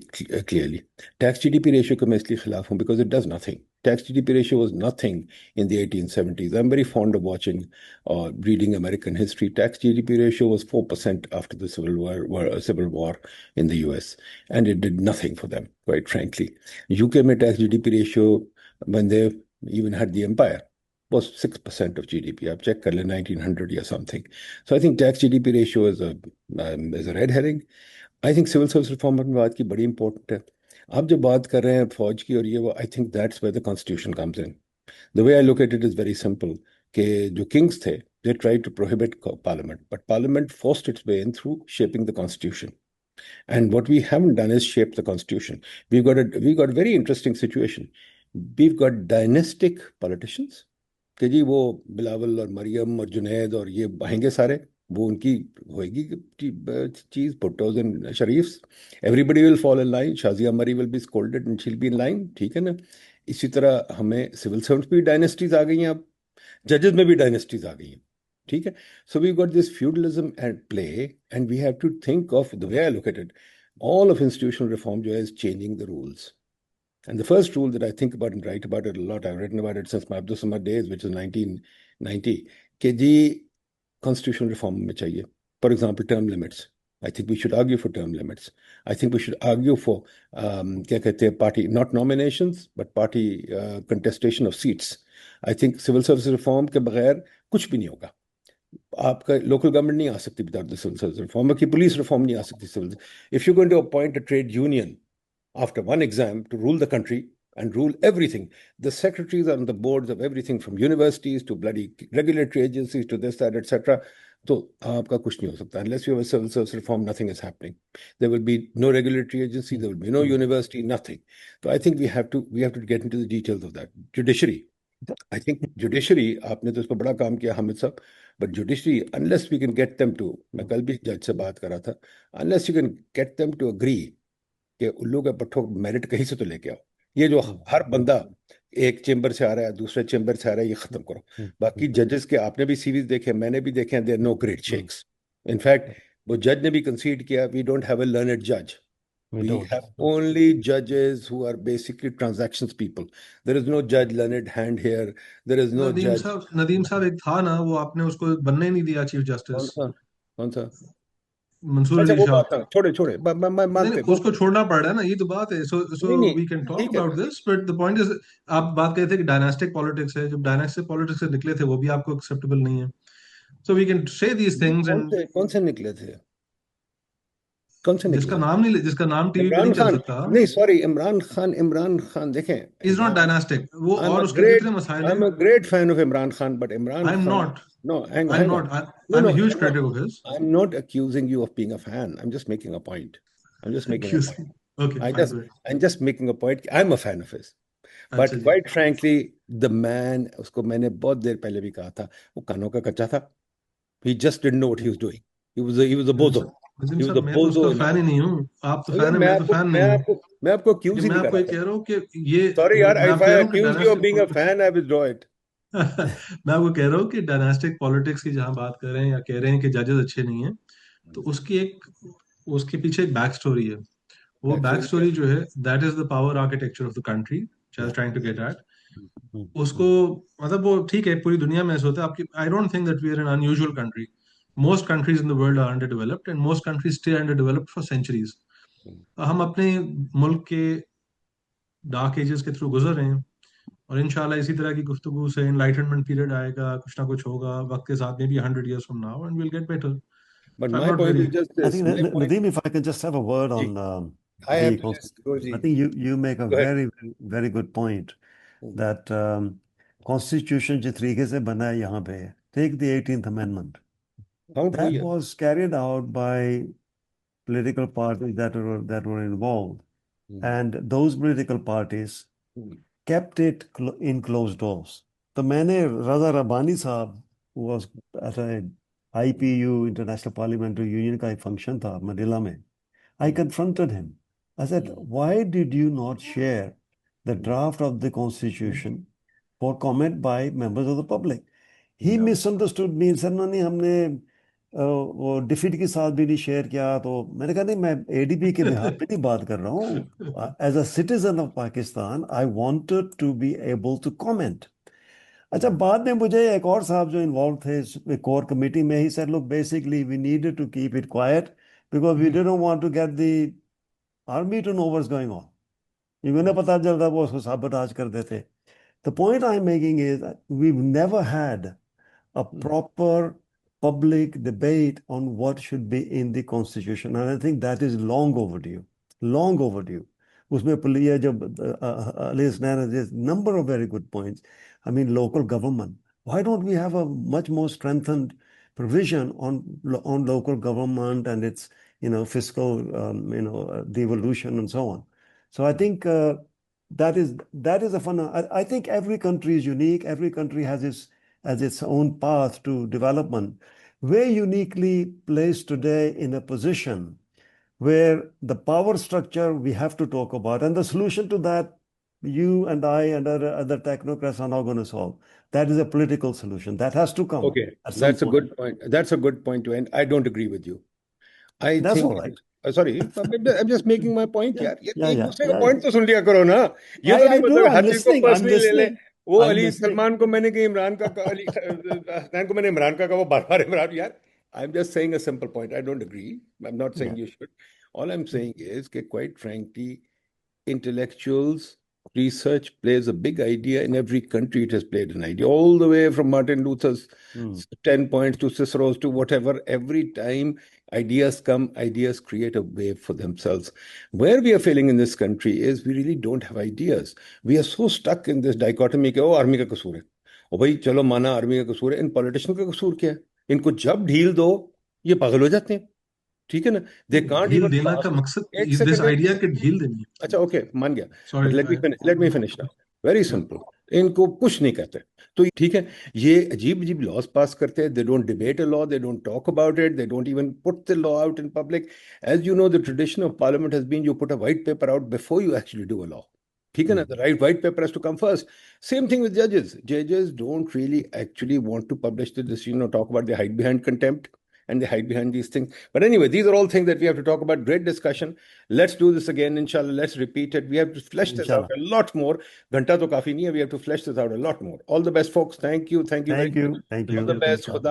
clearly. Tax GDP ratio ko main isliye khilaf hu because it does nothing. Tax GDP ratio was nothing in the 1870s. I'm very fond of watching or reading American history. Tax GDP ratio was 4% after the Civil War in the US, and it did nothing for them, quite frankly. UK mein tax GDP ratio, when they even had the empire, was 6% of GDP. I've checked 1900 or something. So I think tax GDP ratio is a red herring. I think civil service reform की बात की बड़ी important है. आप जो बात कर रहे हैं फौज की और ये वो, I think that's where the constitution comes in. The way I look at it is very simple. कि जो kings थे, they tried to prohibit parliament, but parliament forced its way in through shaping the constitution. And what we haven't done is shape the constitution. We've got a very interesting situation. We've got dynastic politicians. कि जी वो बिलावल और मरियम और जुनैद और ये आएंगे सारे, वो उनकी होएगी चीज, Bhuttos and Sharifs, everybody will follow in line, Shazia Marri will be scolded and she will be in line. ठीक है ना? इसी तरह हमें सिविल सर्वेंट्स भी डायनेस्टीज आ गई हैं, अब जजेस में भी डायनेस्टीज आ गई हैं. ठीक है? So we got this feudalism at play and we have to think of the way I look at it, all of institutional reform जो है is changing the rules. And the first rule that I think about and write about it a lot, I've written about it since my Abdul Samad days, which is 1990, कि जी constitutional reform में चाहिए. For example, term limits. I think we should argue for term limits. I think we should argue for क्या कहते हैं party not nominations but party contestation of seats. I think civil service reform के बगैर कुछ भी नहीं होगा. आपका लोकल गवर्नमेंट नहीं आ सकती without the civil service reform की पुलिस रिफॉर्म नहीं आ सकती civil if you going to appoint a trade union after one exam to rule the country and rule everything. The secretaries are on the boards of everything from universities to bloody regulatory agencies to this, that, etc. So, आपका कुछ नहीं हो सकता. Unless you have a civil service reform, nothing is happening. There will be no regulatory agency, there will be no university, nothing. So I think we have to get into the details of that. Judiciary. I think judiciary, आपने तो इस पर बड़ा काम किया हामिद साहब, but judiciary, unless we can get them to, मैं कल भी जज से बात कर रहा था, unless you can get them to agree कि उल्लू के पट्टों मेरिट कहीं से तो लेके आओ. ये जो हर बंदा एक चेंबर से आ रहा है दूसरे चेंबर से आ रहा है, ये खत्म करो. बाकी जजेस के आपने भी सीरीज देखे, मैंने भी देखे, there no great shakes. In fact वो जज ने भी कंसीड किया, we don't have a learned जज. We have only judges who are basically transactions people. There is no judge learned hand here. There is no judge. Nadeem साहब एक था ना, वो आपने उसको बनने ही नहीं दिया चीफ जस्टिस. कौन सा? मंसूर अली शाह. छोड़े मैं मानते हैं उसको छोड़ना पड़ रहा है ना, ये तो बात है. So we can talk about this, but the point is, आप बात कहते थे कि डायनास्टिक पॉलिटिक्स है. जब डायनास्टिक पॉलिटिक्स से निकले थे वो भी आपको एक्सेप्टेबल नहीं है. So we can say these things. And कौन से निकले थे? कौन से जिसका नाम टीवी पे नहीं चल सकता. नहीं सॉरी, इमरान खान देखें, इज नॉट डायनास्टिक. वो और उसके कितने मसाइल हैं. I am a great fan of Imran Khan, but Imran I am not. No, I'm not. I'm a huge critic of his. I'm not accusing you of being a fan. I'm just making a point. Okay. I'm just making a point. I'm a fan of his. But quite frankly, the man, उसको मैंने बहुत देर पहले भी कहा था, वो कानों का कच्चा था. He just didn't know what he was doing. He was a bozo. He was a bozo. मैं फैन ही नहीं हूँ. आप तो फैन हैं, मैं तो फैन नहीं हूँ. मैं आपको accuse ही नहीं कर रहा. मैं आपको कह रहा हूँ कि ये. Sorry यार, if I accuse you of being a fan, I withdraw it. मैं आपको कह रहा हूँ कि डायनास्टिक पॉलिटिक्स की जहां बात कर रहे हैं या कह रहे हैं कि जजेस अच्छे नहीं हैं, तो उसके पीछे एक बैक स्टोरी है. वो बैक स्टोरी जो है, that is the power architecture of the country which I was trying to get at. उसको मतलब वो ठीक है, पूरी दुनिया में ऐसा होता है. आपकी I don't think that we are an unusual country. Most countries in the world are under developed and most countries stay under developed for centuries. हम अपने मुल्क के डार्क एजेस के थ्रू गुजर रहे हैं, और इंशाल्लाह इसी तरह की गुफ्तगू से एनलाइटनमेंट पीरियड आएगा, कुछ ना कुछ होगा वक्त के साथ, maybe 100 years from now, and we'll get better. But my point is just this. I think, Nadeem, if I can just have a word on I think you make a very, very good point that constitution जिस तरीके से बना है यहाँ पे, take the 18th Amendment. That was carried out by political parties that were involved, and those political parties kept it in closed doors. तो मैंने Raza Rabbani साहब, who was at a IPU, International Parliamentary Union का एक function था Manila में, I confronted him. I said, why did you not share the draft of the constitution for comment by members of the public? He misunderstood me and said, नहीं हमने वो defeat के साथ भी नहीं शेयर किया. तो मैंने कहा नहीं, मैं ADP के बिहार पे नहीं बात कर रहा हूँ. As a citizen of Pakistan I wanted to be able to comment. अच्छा, बाद में मुझे एक और साहब जो इन्वॉल्व थे कोर कमेटी में, he said look basically we needed to keep it quiet because we didn't want to get the army to know what's going on. उन्हें पता चलता वो उसको साबोटाज कर देते. The point I am making is we never had a proper public debate on what should be in the constitution, and I think that is long overdue. उसमें पुलिया जब Ali Hasnain has a number of very good points. I mean, local government. Why don't we have a much more strengthened provision on local government and its fiscal devolution and so on? So I think that is a fun. I think every country is unique. Every country has its own path to development. We're uniquely placed today in a position where the power structure we have to talk about, and the solution to that, you and I and other technocrats are not going to solve. That is a political solution. That has to come. Okay, that's a good point. That's a good point to end. I don't agree with you. That's think, all right. Sorry, I'm just making my point. Yeah. Point तो सुन लिया करो ना. ये तो नहीं मतलब हर चीज को पर्सनली ले ले. वो अली सलमान को मैंने कहा इमरान का अली हसनैन को मैंने इमरान का कहा, वो बार-बार इमरान. यार I'm just saying a simple point. I don't agree. I'm not saying Yeah. you should. All I'm saying is that, quite frankly, intellectuals, research plays a big idea in every country. It has played an idea all the way from Martin Luther's 10 points to Cicero's to whatever. Every time ideas come, ideas create a way for themselves. Where we are failing in this country is we really don't have ideas. We are so stuck in this dichotomy कि army का कसूर है, ओ भाई चलो माना army का कसूर है, इन पॉलिटिशियन का कसूर क्या है? इनको जब ढील दो ये पागल हो जाते हैं, ठीक है ना? दे कांट ढील इवन देना पास का मकसद एक इज दिस सेकंड आइडिया कि ढील देनी है. अच्छा ओके मान गया, Sorry, but let me finish now. Very simple. इनको पुश नहीं करते तो ठीक है. ये अजीब अजीब लॉज पास करते हैं. They don't debate a law, they don't talk about it, they don't even put the law out in public. As you know, the tradition of parliament has been you put a white paper out before you actually do a law. ठीक है ना? The right white paper has to come first. Same thing with judges. Judges don't really actually want to publish the decision or talk about, they hide behind contempt and they hide behind these things. But anyway, these are all things that we have to talk about. Great discussion. Let's do this again, inshallah. Let's repeat it. We have to flesh this out a lot more. Ghanta to kafi nahi hai. We have to flesh this out a lot more. All the best, folks. Thank you. Thank you. Thank very you. much. Thank you. All the best. Khuda.